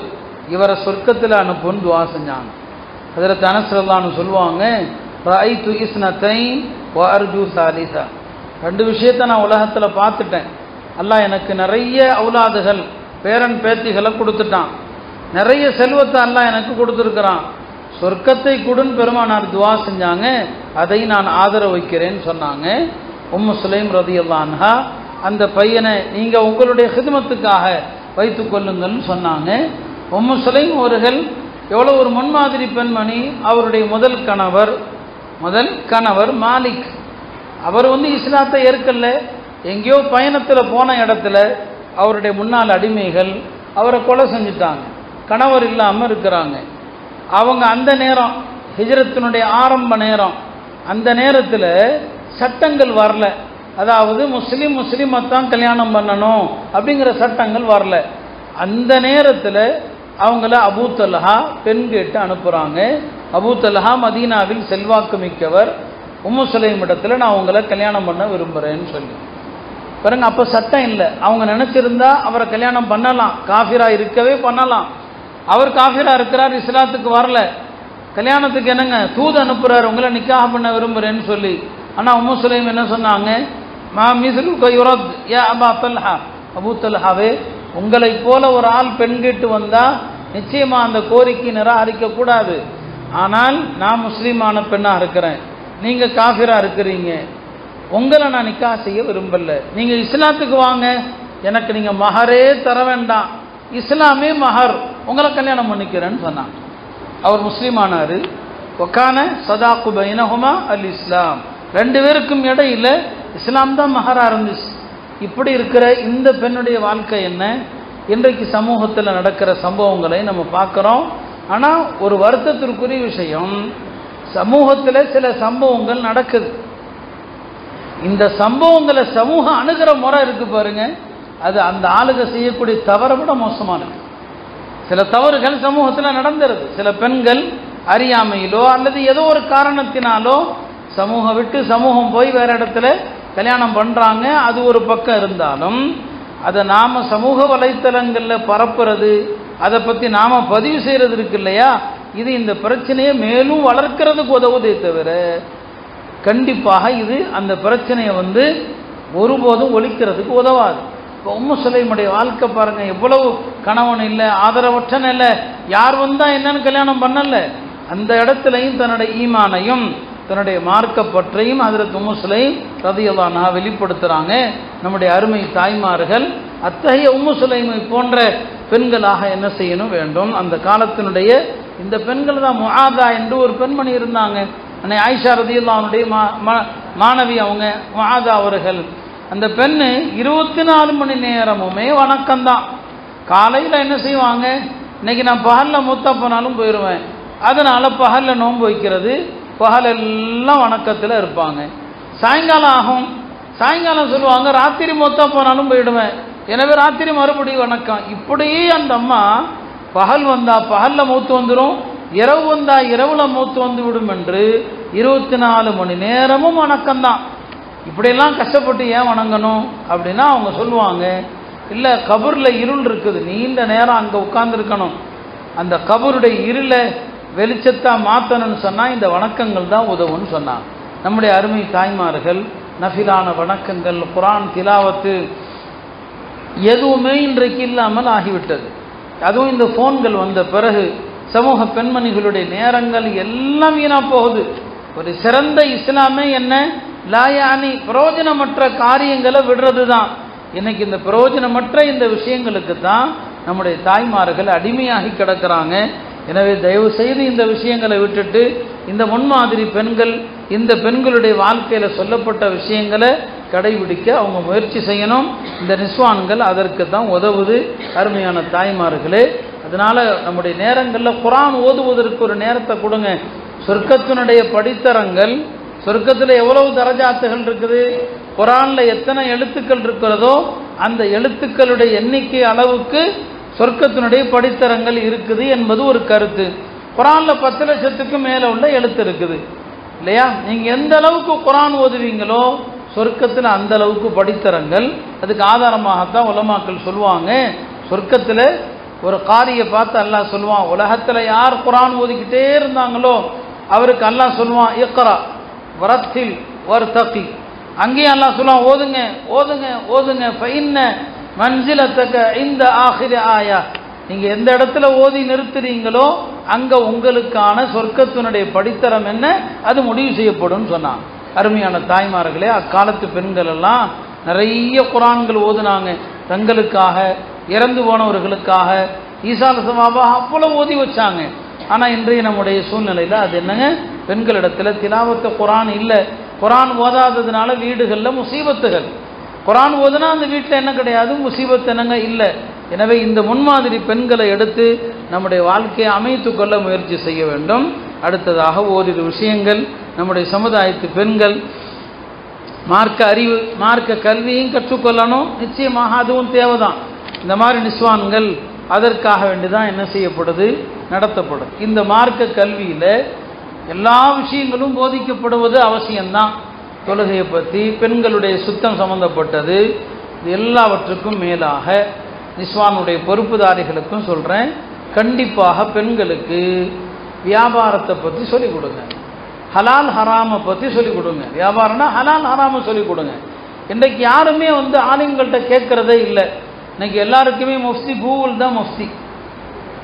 இவரை சொர்க்கத்தில் அனுப்புன்னு துஆ செஞ்சாங்க. ஹஜ்ரத் அனஸ் ரலியல்லாஹு அன்ஹு சொல்லுவாங்க, ரஅய்து இஸ்னத்தைன் வ அர்ஜு சாலிஸா, 2 விஷயத்தை நான் உலகத்தில் பார்த்துட்டேன். அல்லாஹ் எனக்கு நிறைய அவுலாதுகள், பேரன் பேத்திகளை கொடுத்துட்டான், நிறைய செல்வத்தை அல்லாஹ் எனக்கு கொடுத்துருக்கிறான், சொர்க்கத்தை கொடுன்னு பெருமானார் துஆ செஞ்சாங்க. அதை நான் ஆதரவு வைக்கிறேன்னு சொன்னாங்க. உம்மு சுலைம் ரலியல்லாஹு அன்ஹா அந்த பையனை நீங்கள் உங்களுடைய ஹிதமத்துக்காக வைத்து கொள்ளுங்கள்னு சொன்னாங்க. உம்மு சுலைம் அவர்கள் எவ்வளோ ஒரு முன்மாதிரி பெண்மணி. அவருடைய முதல் கணவர் மாலிக், அவர் இஸ்லாத்தை ஏற்கல, எங்கேயோ பயணத்தில் போன இடத்துல அவருடைய முன்னாள் அடிமைகள் அவரை கொலை செஞ்சுட்டாங்க, கணவர் இல்லாமல் இருக்கிறாங்க. அவங்க அந்த நேரம் ஹிஜ்ரத்தினுடைய ஆரம்ப நேரம், அந்த நேரத்தில் சட்டங்கள் வரல, அதாவது முஸ்லீமைத்தான் கல்யாணம் பண்ணணும் அப்படிங்கிற சட்டங்கள் வரல. அந்த நேரத்தில் அவங்கள அபூ தல்ஹா பெண் கேட்டு அனுப்புகிறாங்க. அபூ தல்ஹா மதீனாவில் செல்வாக்கு மிக்கவர். உம்மு சுலைம் இடத்துல நான் உங்களை கல்யாணம் பண்ண விரும்புகிறேன்னு சொல்லி பாருங்க. அப்போ சட்டம் இல்லை. அவங்க நினச்சிருந்தா அவரை கல்யாணம் பண்ணலாம், காஃபிரா இருக்கவே பண்ணலாம். அவர் காஃபிரா இருக்கிறார், இஸ்லாத்துக்கு வரல, கல்யாணத்துக்கு என்னங்க தூது அனுப்புகிறார், உங்களை நிக்காஹ் பண்ண விரும்புகிறேன்னு சொல்லி. ஆனால் உம்மு சுலைம் என்ன சொன்னாங்க, மா மிஸ்லுக யுரத் யா அபா தல்ஹா, அபூ தல்ஹாவே உங்களை போல ஒரு ஆள் பெண் கேட்டு வந்தால் நிச்சயமாக அந்த கோரிக்கை நிராகரிக்கக்கூடாது. ஆனால் நான் முஸ்லீமான பெண்ணாக இருக்கிறேன், நீங்கள் காஃபிரா இருக்கிறீங்க, உங்களை நான் நிக்கா செய்ய விரும்பல, நீங்கள் இஸ்லாத்துக்கு வாங்க, எனக்கு நீங்கள் மஹரே தர வேண்டாம், இஸ்லாமே மஹர், உங்களை கல்யாணம் பண்ணிக்கிறேன்னு சொன்னான். அவர் முஸ்லீமானார். ஒக்கான சதாக்கு பைனஹுமா அல் இஸ்லாம், ரெண்டு பேருக்கும் இடையில இஸ்லாம் தான் மஹரா இருந்துச்சு. இப்படி இருக்கிற இந்த பெண்ணுடைய வாழ்க்கை என்ன, இன்றைக்கு சமூகத்தில் நடக்கிற சம்பவங்களை நம்ம பார்க்குறோம். ஆனால் ஒரு வருத்தத்திற்குரிய விஷயம், சமூகத்தில் சில சம்பவங்கள் நடக்குது. இந்த சம்பவங்களை சமூக அணுகிற முறை இருக்கு பாருங்க, அது அந்த ஆளுக செய்யக்கூடிய தவறை விட மோசமானது. சில தவறுகள் சமூகத்தில் நடந்துருது. சில பெண்கள் அறியாமையிலோ அல்லது ஏதோ ஒரு காரணத்தினாலோ சமூகம் விட்டு சமூகம் போய் வேற இடத்துல கல்யாணம் பண்ணுறாங்க. அது ஒரு பக்கம் இருந்தாலும் அதை நாம் சமூக வலைத்தளங்களில் பரப்புறது, அதை பற்றி நாம் பதிவு செய்கிறது இருக்கு இல்லையா, இது இந்த பிரச்சனையை மேலும் வளர்க்கிறதுக்கு உதவுதே தவிர கண்டிப்பாக இது அந்த பிரச்சனையை ஒருபோதும் ஒழிக்கிறதுக்கு உதவாது. இப்போ உம்மு சுலைமுடைய வாழ்க்கை பாருங்கள், எவ்வளவு கணவன் இல்லை, ஆதரவற்ற நிலை, யார் வந்தால் என்னன்னு கல்யாணம் பண்ணல. அந்த இடத்துலையும் தன்னுடைய ஈமானையும் தன்னுடைய மார்க்கப்பற்றையும் ஹஜ்ரத் உம்மு சுலைம் ரலியல்லாஹு அன்ஹா வெளிப்படுத்துகிறாங்க. நம்முடைய அருமை தாய்மார்கள் அத்தகைய உம்மு சுலைமை போன்ற பெண்களாக என்ன செய்யணும் வேண்டும். அந்த காலத்தினுடைய இந்த பெண்கள் தான். முஆதா என்று ஒரு பெண்மணி இருந்தாங்க, அன்னை ஆயிஷா ரலியல்லாஹு அன்ஹுடைய மாணவி அவங்க முஆதா அவர்கள். அந்த பெண்ணு 24 மணி நேரமுமே வணக்கம்தான். காலையில் என்ன செய்வாங்க, இன்னைக்கு நான் பகலில் மூத்தா போனாலும் போயிடுவேன், அதனால் பகலில் நோன்பு வைக்கிறது, பகலெல்லாம் வணக்கத்தில் இருப்பாங்க. சாயங்காலம் ஆகும், சாயங்காலம் சொல்லுவாங்க ராத்திரி மூத்தா போனாலும் போயிடுவேன், எனவே ராத்திரி மறுபடியும் வணக்கம். இப்படியே அந்த அம்மா பகல் வந்தால் பகலில் மூத்து வந்துடும், இரவு வந்தால் இரவில் மூத்து வந்து விடும் என்று 24 மணி நேரமும் வணக்கம்தான். இப்படியெல்லாம் கஷ்டப்பட்டு ஏன் வணங்கணும் அப்படின்னா அவங்க சொல்லுவாங்க, இல்லை கபூரில் இருள் இருக்குது, நீண்ட நேரம் அங்கே உட்கார்ந்துருக்கணும், அந்த கபூருடைய இருளை வெளிச்சத்தாக மாற்றணும்னு சொன்னால் இந்த வணக்கங்கள் தான் உதவுன்னு சொன்னாங்க. நம்முடைய அருமை தாய்மார்கள் நஃபிலான வணக்கங்கள், குர்ஆன் திலாவத்து எதுவுமே இன்றைக்கு இல்லாமல் ஆகிவிட்டது. அதுவும் இந்த ஃபோன்கள் வந்த பிறகு சமூக பெண்மணிகளுடைய நேரங்கள் எல்லாம் வீணாக போகுது. ஒரு சிறந்த இஸ்லாமே என்ன, லாயானி பிரயோஜனமற்ற காரியங்களை விடுறது தான். இன்னைக்கு இந்த பிரயோஜனமற்ற இந்த விஷயங்களுக்கு தான் நம்முடைய தாய்மார்கள் அடிமையாகி கிடக்கிறாங்க. எனவே தயவு செய்து இந்த விஷயங்களை விட்டுட்டு இந்த முன்மாதிரி பெண்கள், இந்த பெண்களுடைய வாழ்க்கையில் சொல்லப்பட்ட விஷயங்களை கடைபிடிக்க அவங்க முயற்சி செய்யணும். இந்த நிஸ்வான்கள் அதற்கு தான் உதவுது. அருமையான தாய்மார்களே, அதனால நம்முடைய நேரங்களில் குர்ஆன் ஓதுவதற்கு ஒரு நேரத்தை கொடுங்க. சொர்க்கத்தினுடைய படித்தரங்கள், சொர்க்கத்தில் எவ்வளவு தரஜாத்துகள் இருக்குது, குர்ஆனில் எத்தனை எழுத்துக்கள் இருக்கிறதோ அந்த எழுத்துக்களுடைய எண்ணிக்கை அளவுக்கு சொர்க்கத்தினுடைய படித்தரங்கள் இருக்குது என்பது ஒரு கருத்து. குர்ஆனில் 10 லட்சத்துக்கும் மேலே உள்ள எழுத்து இருக்குது இல்லையா. நீங்கள் எந்த அளவுக்கு குர்ஆன் ஓதுவீங்களோ சொர்க்கத்தில் அந்த அளவுக்கு படித்தரங்கள். அதுக்கு ஆதாரமாகத்தான் உலமாக்கள் சொல்லுவாங்க, சொர்க்கத்தில் ஒரு காரியை பார்த்து அல்லாஹ் சொல்லுவான், உலகத்தில் யார் குர்ஆன் ஓதிக்கிட்டே இருந்தாங்களோ அவருக்கு அல்லாஹ் சொல்லுவான், இக்ரா வரத்தில் வர்தகி. அங்கேயும் அல்லாஹ் சொல்லுவான், ஓதுங்க ஓதுங்க ஓதுங்க, ஃபைன்ன மன்சிலத்தக இந்த ஆகிர ஆயா, நீங்கள் எந்த இடத்துல ஓதி நிறுத்துறீங்களோ அங்கே உங்களுக்கான சொர்க்கத்தினுடைய படித்தரம் என்ன அது முடிவு செய்யப்படும் சொன்னான். அருமையான தாய்மார்களே, அக்காலத்து பெண்கள் எல்லாம் நிறைய குர்ஆன்கள் ஓதுனாங்க, தங்களுக்காக, இறந்து போனவர்களுக்காக, ஈசால சவாபா அவ்வளவு ஓதி வச்சாங்க. ஆனால் இன்றைய நம்முடைய சூழ்நிலையில் அது என்னங்க, பெண்களிடத்தில் திலாவத்து குர்ஆன் இல்லை. குர்ஆன் ஓதாததுனால வீடுகளில் முசீபத்துகள். குர்ஆன் ஓதுனா அந்த வீட்டில் என்ன கிடையாது, முசீபத் என்னங்க இல்லை. எனவே இந்த முன்மாதிரி பெண்களை எடுத்து நம்முடைய வாழ்க்கையை அமைத்து கொள்ள முயற்சி செய்ய வேண்டும். அடுத்ததாக ஓரிரு விஷயங்கள், நம்முடைய சமுதாயத்து பெண்கள் மார்க்க அறிவு, மார்க்க கல்வியும் கற்றுக்கொள்ளணும். நிச்சயமாக அதுவும் தேவைதான். இந்த மாதிரி நிஸ்வான்கள் அதற்காக வேண்டிதான் என்ன செய்யப்படுது, நடத்தப்படும். இந்த மார்க்க கல்வியில் எல்லா விஷயங்களும் போதிக்கப்படுவது அவசியம்தான். தொழுகையை பற்றி, பெண்களுடைய சுத்தம் சம்பந்தப்பட்டது, இது எல்லாவற்றுக்கும் மேலாக நிஸ்வானுடைய பொறுப்புதாரிகளுக்கும் சொல்கிறேன், கண்டிப்பாக பெண்களுக்கு வியாபாரத்தை பற்றி சொல்லிக் கொடுங்க. ஹலால் ஹராமை பற்றி சொல்லிக் கொடுங்க. வியாபாரம்னா ஹலால் ஹராமை சொல்லிக் கொடுங்க. இன்றைக்கு யாருமே ஆளுங்கள்கிட்ட கேட்குறதே இல்லை. இன்னைக்கு எல்லாருக்குமே முஃப்தி கூகுள் தான். முஃப்தி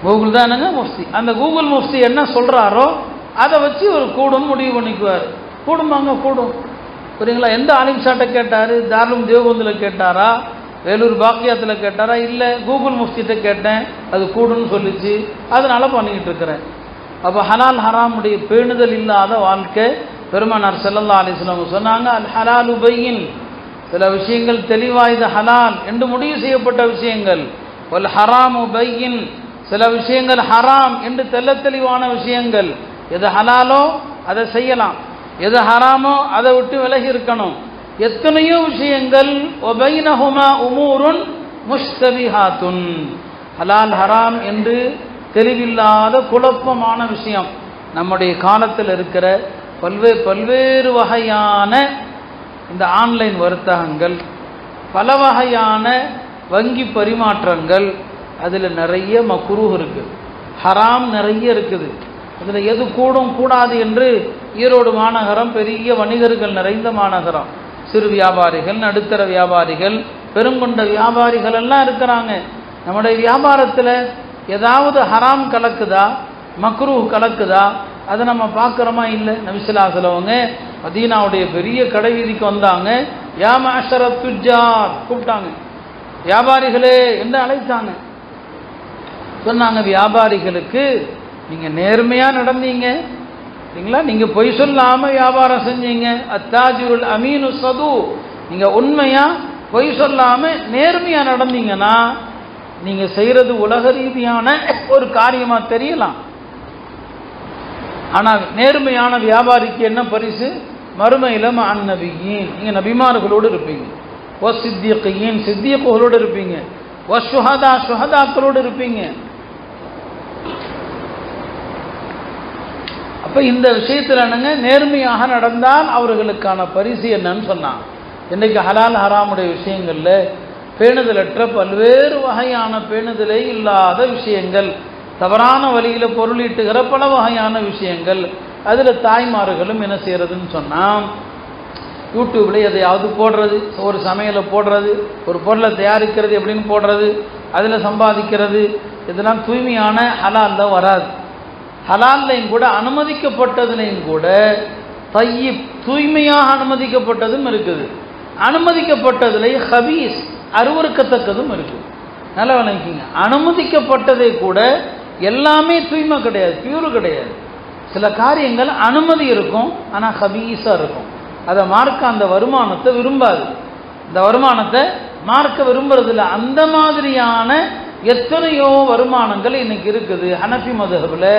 கூகுள் தான் என்னங்க முஃப்தி. அந்த கூகுள் முஃப்தி என்ன சொல்கிறாரோ அதை வச்சு ஒரு கூடும் முடிவு பண்ணிக்குவார். கூடுமாங்க, கூடும். புரியுங்களா? எந்த ஆலிம் ஷாட்டை கேட்டார்? தாருலும் தேவபந்தில் கேட்டாரா, வேலூர் பாக்கியாத்தில் கேட்டாரா? இல்லை, கூகுள் முஃப்திகிட்ட கேட்டேன், அது கூடுன்னு சொல்லிச்சு, அதனால பண்ணிக்கிட்டு இருக்கிறேன். அப்போ ஹலால் ஹராமுடைய பேணுதல் இல்லாத வாழ்க்கை. பெருமானார் ஸல்லல்லாஹு அலைஹி வஸல்லம் சொன்னாங்க, அல் ஹலாலு பையின், சில விஷயங்கள் தெளிவாக இது ஹலால் என்று முடிவு செய்யப்பட்ட விஷயங்கள். வல் ஹராமு பையின், சில விஷயங்கள் ஹராம் என்று தெல்ல தெளிவான விஷயங்கள். எது ஹலாலோ அதை செய்யலாம், எது ஹராமோ அதை விட்டு விலகி இருக்கணும். எத்தனையோ விஷயங்கள் ஒபைனஹுமா உமூருன் முஷ்தபிஹாத்துன், ஹலால் ஹராம் என்று தெளிவில்லாத குழப்பமான விஷயம். நம்முடைய காலத்தில் இருக்கிற பல்வேறு வகையான இந்த ஆன்லைன் வர்த்தகங்கள், பல வகையான வங்கி பரிமாற்றங்கள், அதில் நிறைய மக்ரூஹ் இருக்குது, ஹராம் நிறைய இருக்குது. அதில் எது கூடும் கூடாது என்று ஈரோடு மாநகரம் பெரிய வணிகர்கள் நிறைந்த மாநகரம். சிறு வியாபாரிகள், நடுத்தர வியாபாரிகள், பெருங்கொண்ட வியாபாரிகள் எல்லாம் இருக்கிறாங்க. நம்முடைய வியாபாரத்தில் ஏதாவது ஹராம் கலக்குதா, மக்ரூஹ் கலக்குதா, அதை நம்ம பார்க்குறோமா? இல்லை. நபி ஸல்லல்லாஹு அலைஹி வஸல்லம் மதீனாவுடைய பெரிய கடை வீதிக்கு வந்தாங்க. யா மஅஷரத் துஜ்ஜார் கூப்பிட்டாங்க. வியாபாரிகளே என்று அழைத்தாங்க. சொன்னாங்க, வியாபாரிகளுக்கு நீங்கள் நேர்மையாக நடந்தீங்க சரிங்களா, நீங்கள் பொய் சொல்லாமல் வியாபாரம் செஞ்சீங்க. அத்தாஜிருல் அமீனு சது, நீங்கள் உண்மையாக பொய் சொல்லாமல் நேர்மையாக நடந்தீங்கன்னா நீங்கள் செய்கிறது உலக ரீதியான ஒரு காரியமாக தெரியலாம். ஆனால் நேர்மையான வியாபாரிக்கு என்ன பரிசு? மறுமையில் அந்நபியின், நீங்கள் நபிமார்களோடு இருப்பீங்க. ஓ சித்தியக்கையின், சித்தியக்குகளோடு இருப்பீங்க. ஓ சுஹதா, சுஹதாக்களோடு இருப்பீங்க. அப்போ இந்த விஷயத்தில் என்னங்க, நேர்மையாக நடந்தால் அவர்களுக்கான பரிசு என்னன்னு சொன்னாங்க. இன்றைக்கு ஹலால் ஹராமுடைய விஷயங்களில் பேணுதலற்ற பல்வேறு வகையான பேணுதலே இல்லாத விஷயங்கள், தவறான வழியில் பொருளீட்டுகிற பல வகையான விஷயங்கள், அதில் தாய்மார்களும் என்ன செய்கிறதுன்னு சொன்னால், யூடியூப்பில் எதையாவது போடுறது, ஒரு சமையலை போடுறது, ஒரு பொருளை தயாரிக்கிறது எப்படின்னு போடுறது, அதில் சம்பாதிக்கிறது, இதெல்லாம் தூய்மையான ஹலாலில் வராது. ஹலால்லையும் கூட அனுமதிக்கப்பட்டதுலையும் கூட தையிப் தூய்மையாக அனுமதிக்கப்பட்டதும் இருக்குது, அனுமதிக்கப்பட்டதில் ஹபீஸ் அருவருக்கத்தக்கதும் இருக்குது. நல்லா விளங்கிக்கிங்க. அனுமதிக்கப்பட்டதை கூட எல்லாமே தூய்மை கிடையாது, பியூர் கிடையாது. சில காரியங்கள் அனுமதி இருக்கும், ஆனால் ஹபீஸாக இருக்கும். அதை மார்க்க அந்த வருமானத்தை விரும்பாது. இந்த வருமானத்தை மார்க்க விரும்புறதில்ல. அந்த மாதிரியான எத்தனையோ வருமானங்கள் இன்னைக்கு இருக்குது. ஹனஃபி மதுஹபில்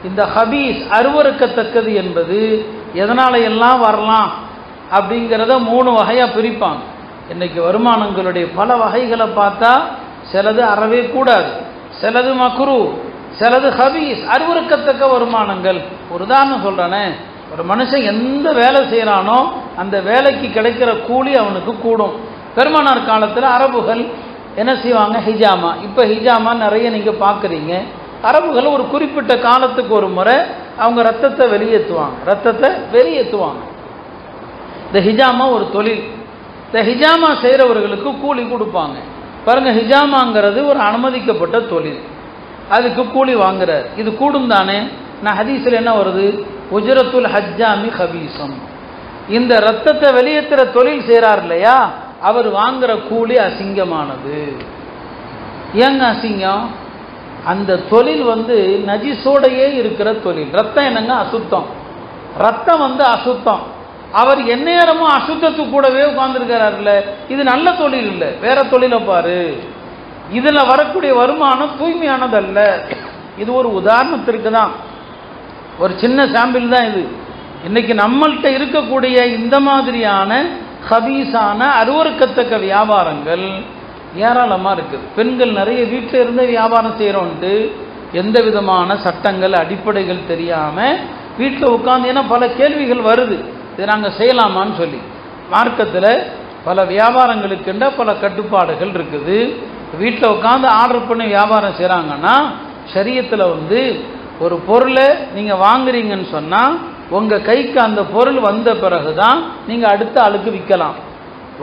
இந்த ஹபீஸ் அருவருக்கத்தக்கது என்பது எதனால எல்லாம் வரலாம் அப்படிங்கிறத 3 வகையாக பிரிப்பாங்க. இன்னைக்கு வருமானங்களுடைய பல வகைகளை பார்த்தா சிலது அறவே கூடாது, சிலது மக்ரூ, சிலது ஹபீஸ் அருவருக்கத்தக்க வருமானங்கள். ஒரு உதாரணம் சொல்கிறேனே, ஒரு மனுஷன் எந்த வேலை செய்கிறானோ அந்த வேலைக்கு கிடைக்கிற கூலி அவனுக்கு கூடும். பெருமானார் காலத்தில் அரபுகள் என்ன செய்வாங்க, ஹிஜாமா. இப்போ ஹிஜாமா நிறைய நீங்கள் பார்க்குறீங்க. அரபுகள் ஒரு குறிப்பிட்ட காலத்துக்கு ஒரு முறை அவங்க ரத்தத்தை வெளியேற்றுவாங்க. இந்த ஹிஜாமா ஒரு தொழில். இந்த ஹிஜாமா செய்கிறவர்களுக்கு கூலி கொடுப்பாங்க. பாருங்கள், ஹிஜாமாங்கிறது ஒரு அனுமதிக்கப்பட்ட தொழில், அதுக்கு கூலி வாங்குறார். இது கூடும் தானே? நான் ஹதீஸில் என்ன வருது, உஜ்ரத்துல் ஹஜ்ஜாமி ஹபீசம். இந்த ரத்தத்தை வெளியேற்றுற தொழில் செய்கிறார் இல்லையா, அவர் வாங்குற கூலி அசிங்கமானது. ஏங்க அசிங்கம்? அந்த தொழில் நஜிசோடையே இருக்கிற தொழில். ரத்தம் என்னங்க? அசுத்தம். ரத்தம் அசுத்தம். அவர் எந்நேரமும் அசுத்தத்து கூடவே உட்கார்ந்துருக்கிறார்ல, இது நல்ல தொழில் இல்லை, வேற தொழிலை பாரு. இதுல வரக்கூடிய வருமானம் தூய்மையானதல்ல. இது ஒரு உதாரணத்திற்கு தான், ஒரு சின்ன சாம்பிள் தான் இது. இன்னைக்கு நம்மள்கிட்ட இருக்கக்கூடிய இந்த மாதிரியான ஹபீஸான அருவருக்கத்தக்க வியாபாரங்கள் ஏராளமாக இருக்குது. பெண்கள் நிறைய வீட்டில் இருந்து வியாபாரம் செய்கிறோன்ட்டு எந்த விதமான சட்டங்கள் அடிப்படைகள் தெரியாமல் வீட்டில் உட்காந்து, ஏன்னா பல கேள்விகள் வருது, இதை நாங்கள் செய்யலாமான்னு சொல்லி. மார்க்கத்தில் பல வியாபாரங்களுக்குண்ட பல கட்டுப்பாடுகள் இருக்குது. வீட்டில் உட்காந்து ஆர்டர் பண்ணி வியாபாரம் செய்கிறாங்கன்னா ஷரியத்தில் ஒரு பொருளை நீங்கள் வாங்குறீங்கன்னு சொன்னால் உங்கள் கைக்கு அந்த பொருள் வந்த பிறகு தான் நீங்கள் அடுத்த ஆளுக்கு விற்கலாம்.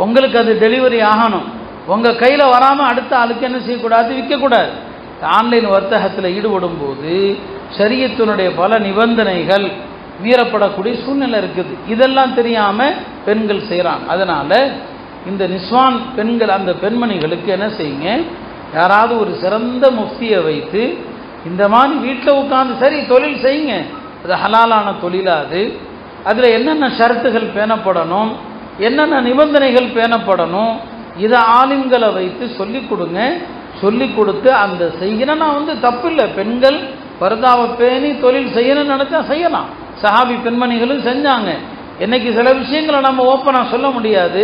உங்களுக்கு அது டெலிவரி ஆகணும். உங்கள் கையில் வராமல் அடுத்த ஆளுக்கு என்ன செய்யக்கூடாது, விற்கக்கூடாது. ஆன்லைன் வர்த்தகத்தில் ஈடுபடும் போது ஷரியத்தினுடைய பல நிபந்தனைகள் மீறப்படக்கூடிய சூழ்நிலை இருக்குது. இதெல்லாம் தெரியாமல் பெண்கள் செய்கிறாங்க. அதனால் இந்த நிஸ்வான் பெண்கள், அந்த பெண்மணிகளுக்கு என்ன செய்யுங்க, யாராவது ஒரு சிறந்த முஃப்தியை வைத்து இந்த மாதிரி வீட்டில் உட்காந்து சரி தொழில் செய்யுங்க, அது ஹலாலான தொழிலாது, அதில் என்னென்ன ஷரத்துகள் பேணப்படணும், என்னென்ன நிபந்தனைகள் பேணப்படணும், இதை ஆலிம்களை வைத்து சொல்லிக் கொடுங்க. சொல்லிக் கொடுத்து அந்த செய்யணும். நான் தப்பு இல்லை, பெண்கள் பர்தாவை பேணி தொழில் செய்யணும்னு நினச்சா செய்யலாம். சஹாபி பெண்மணிகளும் செஞ்சாங்க. இன்னைக்கு சில விஷயங்களை நம்ம ஓப்பனாக சொல்ல முடியாது.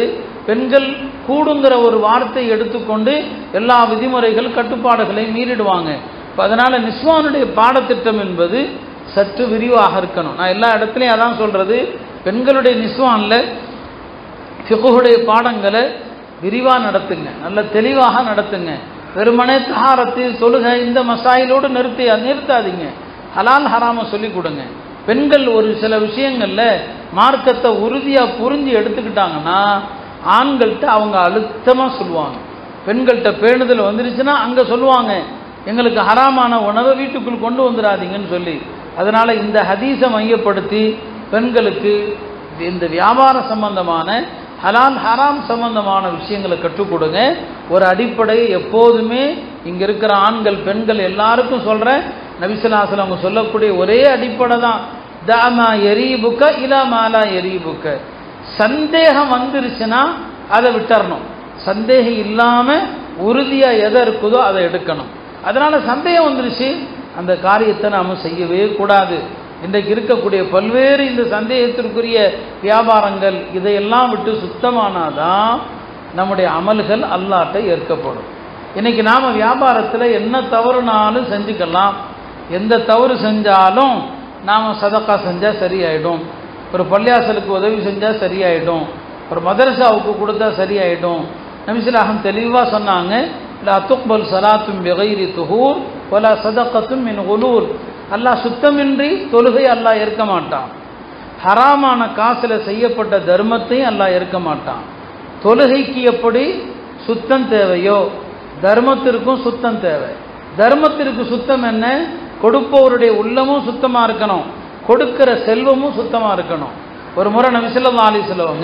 பெண்கள் கூடுங்கிற ஒரு வார்த்தை எடுத்துக்கொண்டு எல்லா விதிமுறைகள் கட்டுப்பாடுகளையும் மீறிடுவாங்க. இப்போ அதனால் நிஸ்வானுடைய பாடத்திட்டம் என்பது சற்று விரிவாக இருக்கணும். நான் எல்லா இடத்துலையும் அதான் சொல்கிறது, பெண்களுடைய நிஸ்வானில் ஃபிக்ஹுடைய பாடங்களை விரிவாக நடத்துங்க, நல்ல தெளிவாக நடத்துங்க. வெறுமனே தஹாரத்து தொழுகை இந்த மசாயிலோடு நிறுத்தாதீங்க. ஹலால் ஹராமை சொல்லிக் கொடுங்க. பெண்கள் ஒரு சில விஷயங்களில் மார்க்கத்தை உறுதியாக புரிஞ்சு எடுத்துக்கிட்டாங்கன்னா ஆண்கள்கிட்ட அவங்க அழுத்தமாக சொல்லுவாங்க. பெண்கள்கிட்ட பேணுதல் வந்துருச்சுன்னா அங்கே சொல்லுவாங்க, எங்களுக்கு ஹராமான உணவை வீட்டுக்குள் கொண்டு வந்துடாதீங்கன்னு சொல்லி. அதனால் இந்த ஹதீஸை மையப்படுத்தி பெண்களுக்கு இந்த வியாபார சம்பந்தமான ஹலால் ஹராம் சம்பந்தமான விஷயங்களை கற்றுக் கொடுங்க. ஒரு அடிப்படை எப்போதுமே இங்கே இருக்கிற ஆண்கள் பெண்கள் எல்லாருக்கும் சொல்கிறேன், நபி ஸல்லல்லாஹு அலைஹி வஸல்லம் சொல்லக்கூடிய ஒரே அடிப்படை தான், தாமா எரீபுக்க இலா மாலா எரீபுக்க. சந்தேகம் வந்துருச்சுன்னா அதை விட்டுறணும். சந்தேகம் இல்லாமல் உறுதியாக எதை இருக்குதோ அதை எடுக்கணும். அதனால் சந்தேகம் வந்துருச்சு, அந்த காரியத்தை நாம் செய்யவே கூடாது. இன்றைக்கு இருக்கக்கூடிய பல்வேறு இந்த சந்தேகத்திற்குரிய வியாபாரங்கள் இதையெல்லாம் விட்டு சுத்தமானாதான் நம்முடைய அமல்கள் அல்லாஹ்ட்ட ஏற்கப்படும். இன்றைக்கி நாம் வியாபாரத்தில் என்ன தவறுனாலும் செஞ்சுக்கலாம். எந்த தவறு செஞ்சாலும் நாம் சதக்கா செஞ்சால் சரியாயிடும், ஒரு பள்ளியாசலுக்கு உதவி செஞ்சால் சரியாயிடும், ஒரு மதரசாவுக்கு கொடுத்தா சரியாயிடும். நபி ஸல்லல்லாஹு அலைஹி வஸல்லம் தெளிவாக சொன்னாங்க, லா துக்பல் ஸலாத்தும் பிகைரி துஹூர் வலா சதக்கத்தும் மின் குலூல். அல்லாஹ் சுத்தமின்றி தொழுகை அல்லாஹ் ஏற்க மாட்டான். ஹராமான காசில் செய்யப்பட்ட தர்மத்தையும் அல்லாஹ் ஏற்க மாட்டான். தொழுகைக்கு எப்படி சுத்தம் தேவையோ தர்மத்திற்கும் சுத்தம் தேவை. தர்மத்திற்கு சுத்தம் என்ன, கொடுப்பவருடைய உள்ளமும் சுத்தமாக இருக்கணும், கொடுக்கிற செல்வமும் சுத்தமாக இருக்கணும். ஒரு முறை நபி ஸல்லல்லாஹு அலைஹி வஸல்லம்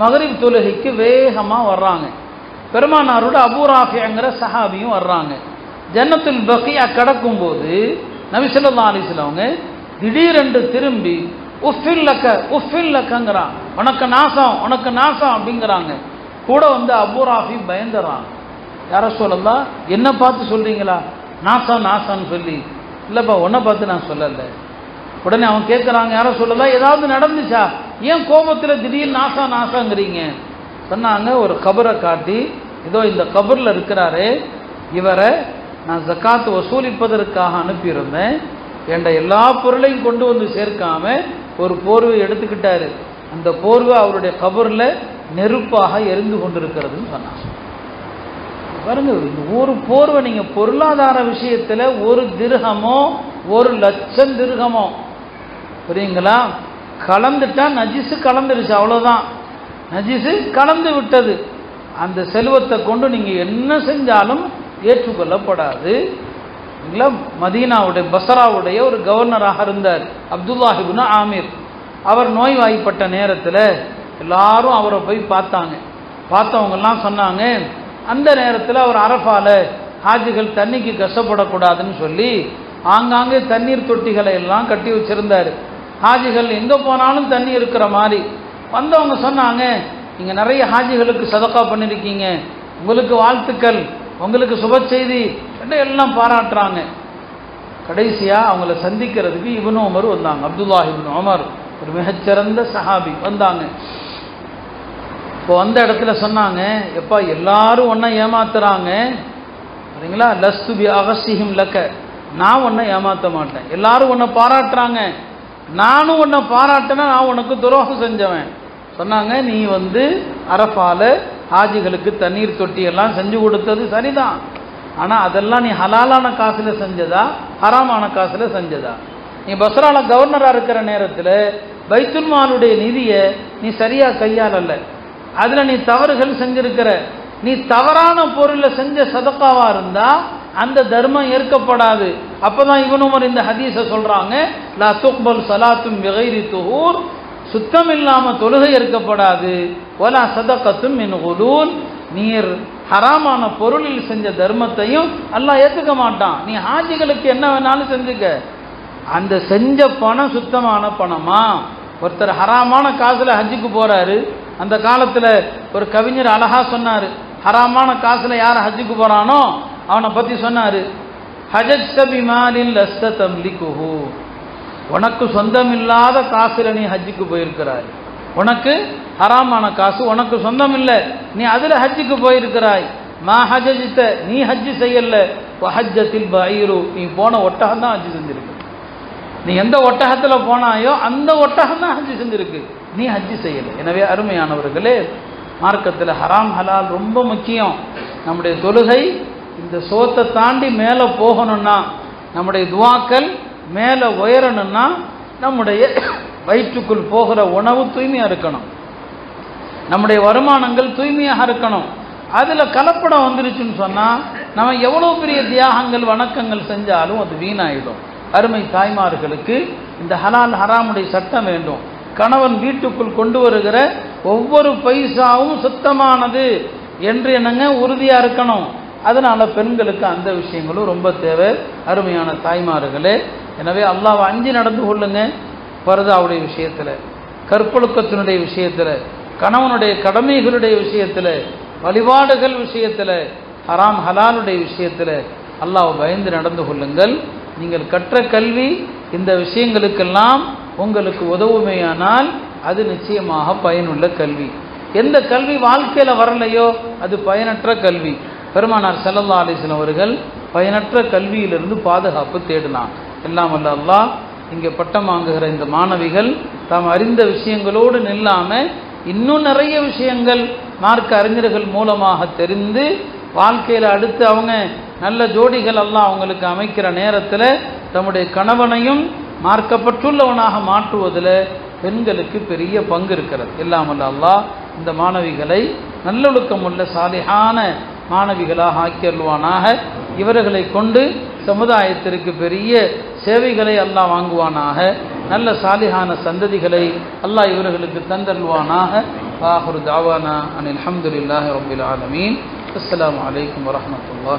மக்ரிப் தொழுகைக்கு வேகமாக வர்றாங்க. பெருமானாரோட அபூ ராஃபிங்கிற சஹாபியும் வர்றாங்க. ஜன்னத்துல் பக்கியா கடக்கும்போது நபி ஸல்லல்லாஹு அலைஹி வஸல்லம் திடீரென்று திரும்பி உஃபில்லக்கங்கிறான், உனக்கு நாசம் உனக்கு நாசம் அப்படிங்கிறாங்க. கூட அபூ ராஃபி பயந்துறான், யார சொல்லலாம் என்ன பார்த்து சொல்றீங்களா நாசம் நாசம்னு சொல்லி. இல்லைப்பா உன்னை பார்த்து நான் சொல்லலை. உடனே அவன் கேட்குறாங்க, யார சொல்லலாம் ஏதாவது நடந்துச்சா, ஏன் கோபத்தில் திடீர்னு நாசம் நாசங்கிறீங்க. சொன்னாங்க, ஒரு கபரை காட்டி, இதோ இந்த கபரில் இருக்கிறாரு, இவரை நான் ஜக்காத்து வசூலிப்பதற்காக அனுப்பியிருந்தேன், என்ற எல்லா பொருளையும் கொண்டு வந்து சேர்க்காம ஒரு போர்வை எடுத்துக்கிட்டாரு, அந்த போர்வை அவருடைய கபரில் நெருப்பாக எரிந்து கொண்டிருக்கிறதுன்னு சொன்னாங்க. பாருங்க, இந்த ஒரு போர்வை நீங்கள் பொருளாதார விஷயத்தில் ஒரு திர்ஹமோ 1,00,000 திர்ஹமோ புரியுங்களா, கலந்துட்டா நஜிஸு கலந்துருச்சு, அவ்வளோதான், நஜிஸு கலந்து விட்டது. அந்த செல்வத்தை கொண்டு நீங்கள் என்ன செஞ்சாலும் ஏற்றுக்கொள்ளப்படாது. மதீனாவுடைய பஸ்ராவுடைய ஒரு கவர்னராக இருந்தார் அப்துல்லாஹ் இப்னு ஆமிர். அவர் நோய்வாய்ப்பட்ட நேரத்தில் எல்லாரும் அவரை போய் பார்த்தாங்க. பார்த்தவங்கெல்லாம் சொன்னாங்க, அந்த நேரத்தில் அவர் அரஃபால ஹாஜிகள் தண்ணிக்கு கஷ்டப்படக்கூடாதுன்னு சொல்லி ஆங்காங்கே தண்ணீர் தொட்டிகளை எல்லாம் கட்டி வச்சிருந்தார். ஹாஜிகள் எங்கே போனாலும் தண்ணி இருக்கிற மாதிரி வந்தவங்க சொன்னாங்க, நீங்க நிறைய ஹாஜிகளுக்கு சதக்கா பண்ணிருக்கீங்க, உங்களுக்கு வாழ்த்துக்கள், உங்களுக்கு சுப செய்தி எல்லாம் பாராட்டுறாங்க. கடைசியா அவங்கள சந்திக்கிறதுக்கு இப்னு உமர் வந்தாங்க. அப்துல்லாஹ் இப்னு உமர் ஒரு மிகச்சிறந்த சஹாபி வந்தாங்க. இப்போ வந்த இடத்துல சொன்னாங்க, எப்பா எல்லாரும் ஒன்றை ஏமாத்துறாங்க சரிங்களா, லஸ்து பி அகசிஹிம் லக்க, நான் உன்னை ஏமாற்ற மாட்டேன். எல்லாரும் உன்னை பாராட்டுறாங்க, நானும் உன்னை பாராட்டினா நான் உனக்கு துரோகம் செஞ்சவன். சொன்னாங்க, நீ அரஃபால ஹாஜிகளுக்கு தண்ணீர் தொட்டி எல்லாம் செஞ்சு கொடுத்தது சரிதான், ஆனால் அதெல்லாம் நீ ஹலாலான காசில் செஞ்சதா ஹராமான காசில் செஞ்சதா? நீ பஸ்ரால கவர்னராக இருக்கிற நேரத்தில் பைத்துல் மாலுடைய நிதியை நீ சரியாக கையாளல, அதில் நீ தவறுகள் செஞ்சிருக்கிற. நீ தவறான பொருளை செஞ்ச சதக்காவா இருந்தா அந்த தர்மம் ஏற்கப்படாது. அப்பதான் இப்னு உமர் இந்த ஹதீஸை சொல்றாங்க, லா துக்பல் ஸலாத்தும் பிகைரி துஹூர், சுத்தம் இல்லாம தொழுகை ஏற்கப்படாது. வலா சதகத்தும் மின் குலூல், நீர் ஹராமான பொருளில் செஞ்ச தர்மத்தையும் அல்லாஹ் ஏற்றுக்க மாட்டான். நீ ஹாஜிகளுக்கு என்ன வேணாலும் செஞ்சுக்க, அந்த செஞ்ச பணம் சுத்தமான பணமா? ஒருத்தர் ஹராமான காசுல ஹஜ்ஜுக்கு போறாரு. அந்த காலத்துல ஒரு கவிஞர் அழகா சொன்னாரு, ஹராமான காசுல யார் ஹஜ்ஜுக்கு போறானோ அவனை பத்தி சொன்னாரு, ஹஜஜ்த பிமாலில் லஸ்த தம்லிகுஹு, உனக்கு சொந்தம் இல்லாத காசுல நீ ஹஜ்ஜுக்கு போயிருக்கிறாய். உனக்கு ஹராமான காசு உனக்கு சொந்தம் இல்லை, நீ அதுல ஹஜ்ஜுக்கு போயிருக்கிறாய். மா ஹஜஜ்த, நீ ஹஜ்ஜு செய்யல. வஹஜ்ஜத்தில் பஈரு, நீ போன ஒட்டகம் தான் ஹஜ்ஜு செஞ்சிருக்கு. நீ எந்த ஒட்டகத்தில் போனாயோ அந்த ஒட்டகம் தான் ஹஜ்ஜு செஞ்சிருக்கு, நீ ஹஜ்ஜு செய்யலை. எனவே அருமையானவர்களே, மார்க்கத்தில் ஹராம் ஹலால் ரொம்ப முக்கியம். நம்முடைய தொழுகை இந்த சோத்தை தாண்டி மேலே போகணும்னா, நம்முடைய துவாக்கள் மேலே உயரணும்னா, நம்முடைய வயிற்றுக்குள் போகிற உணவு தூய்மையாக இருக்கணும், நம்முடைய வருமானங்கள் தூய்மையாக இருக்கணும். அதில் கலப்படம் வந்துருச்சுன்னு சொன்னால் நம்ம எவ்வளோ பெரிய தியாகங்கள் வணக்கங்கள் செஞ்சாலும் அது வீணாயிடும். அருமை தாய்மார்களுக்கு இந்த ஹலால் ஹராமுடைய சட்டம் வேண்டும். கணவன் வீட்டுக்குள் கொண்டு வருகிற ஒவ்வொரு பைசாவும் சுத்தமானது என்று என்னங்க உறுதியாக இருக்கணும். அதனால பெண்களுக்கு அந்த விஷயங்களும் ரொம்ப தேவை. அருமையான தாய்மார்களே, எனவே அல்லாஹ்வை அஞ்சி நடந்து கொள்ளுங்க. பர்தாவுடைய விஷயத்தில், கற்பொழுக்கத்தினுடைய விஷயத்தில், கணவனுடைய கடமைகளுடைய விஷயத்தில், வழிபாடுகள் விஷயத்தில், ஹராம் ஹலாலுடைய விஷயத்தில் அல்லாஹ்வை பயந்து நடந்து கொள்ளுங்கள். நீங்கள் கற்ற கல்வி இந்த விஷயங்களுக்கெல்லாம் உங்களுக்கு உதவுமையானால் அது நிச்சயமாக பயனுள்ள கல்வி. எந்த கல்வி வாழ்க்கையில் வரலையோ அது பயனற்ற கல்வி. பெருமானார் ஸல்லல்லாஹு அலைஹி வஸல்லம் அவர்கள் பயனற்ற கல்வியிலிருந்து பாதுகாப்பு தேடினார். எல்லாம் வல்ல அல்லாஹ் இங்கே பட்டம் வாங்குகிற இந்த மாணவிகள் தாம் அறிந்த விஷயங்களோடு நில்லாமல் இன்னும் நிறைய விஷயங்கள் மார்க்க அறிஞர்கள் மூலமாக தெரிந்து வாழ்க்கையில் அடுத்து அவங்க நல்ல ஜோடிகள் எல்லாம் அவங்களுக்கு அமைக்கிற நேரத்தில் தம்முடைய கணவனையும் மார்க்கப்பட்டுள்ளவனாக மாற்றுவதில் பெண்களுக்கு பெரிய பங்கு இருக்கிறது. இல்லாமல் அல்லாஹ் இந்த மாணவிகளை நல்லொழுக்கம் உள்ள சாலிஹான மாணவிகளாக ஆக்கியல்வானாக. இவர்களை கொண்டு சமுதாயத்திற்கு பெரிய சேவைகளை அல்லாஹ் வாங்குவானாக. நல்ல சாலிஹான சந்ததிகளை அல்லாஹ் இவர்களுக்கு தந்தல்வானாக. ஆஹிரு தாவானா அனில் ஹம்துலில்லாஹி ரப்பில் ஆலமீன். அஸ்ஸலாமு அலைக்கும் வரஹ்மத்துல்லாஹி.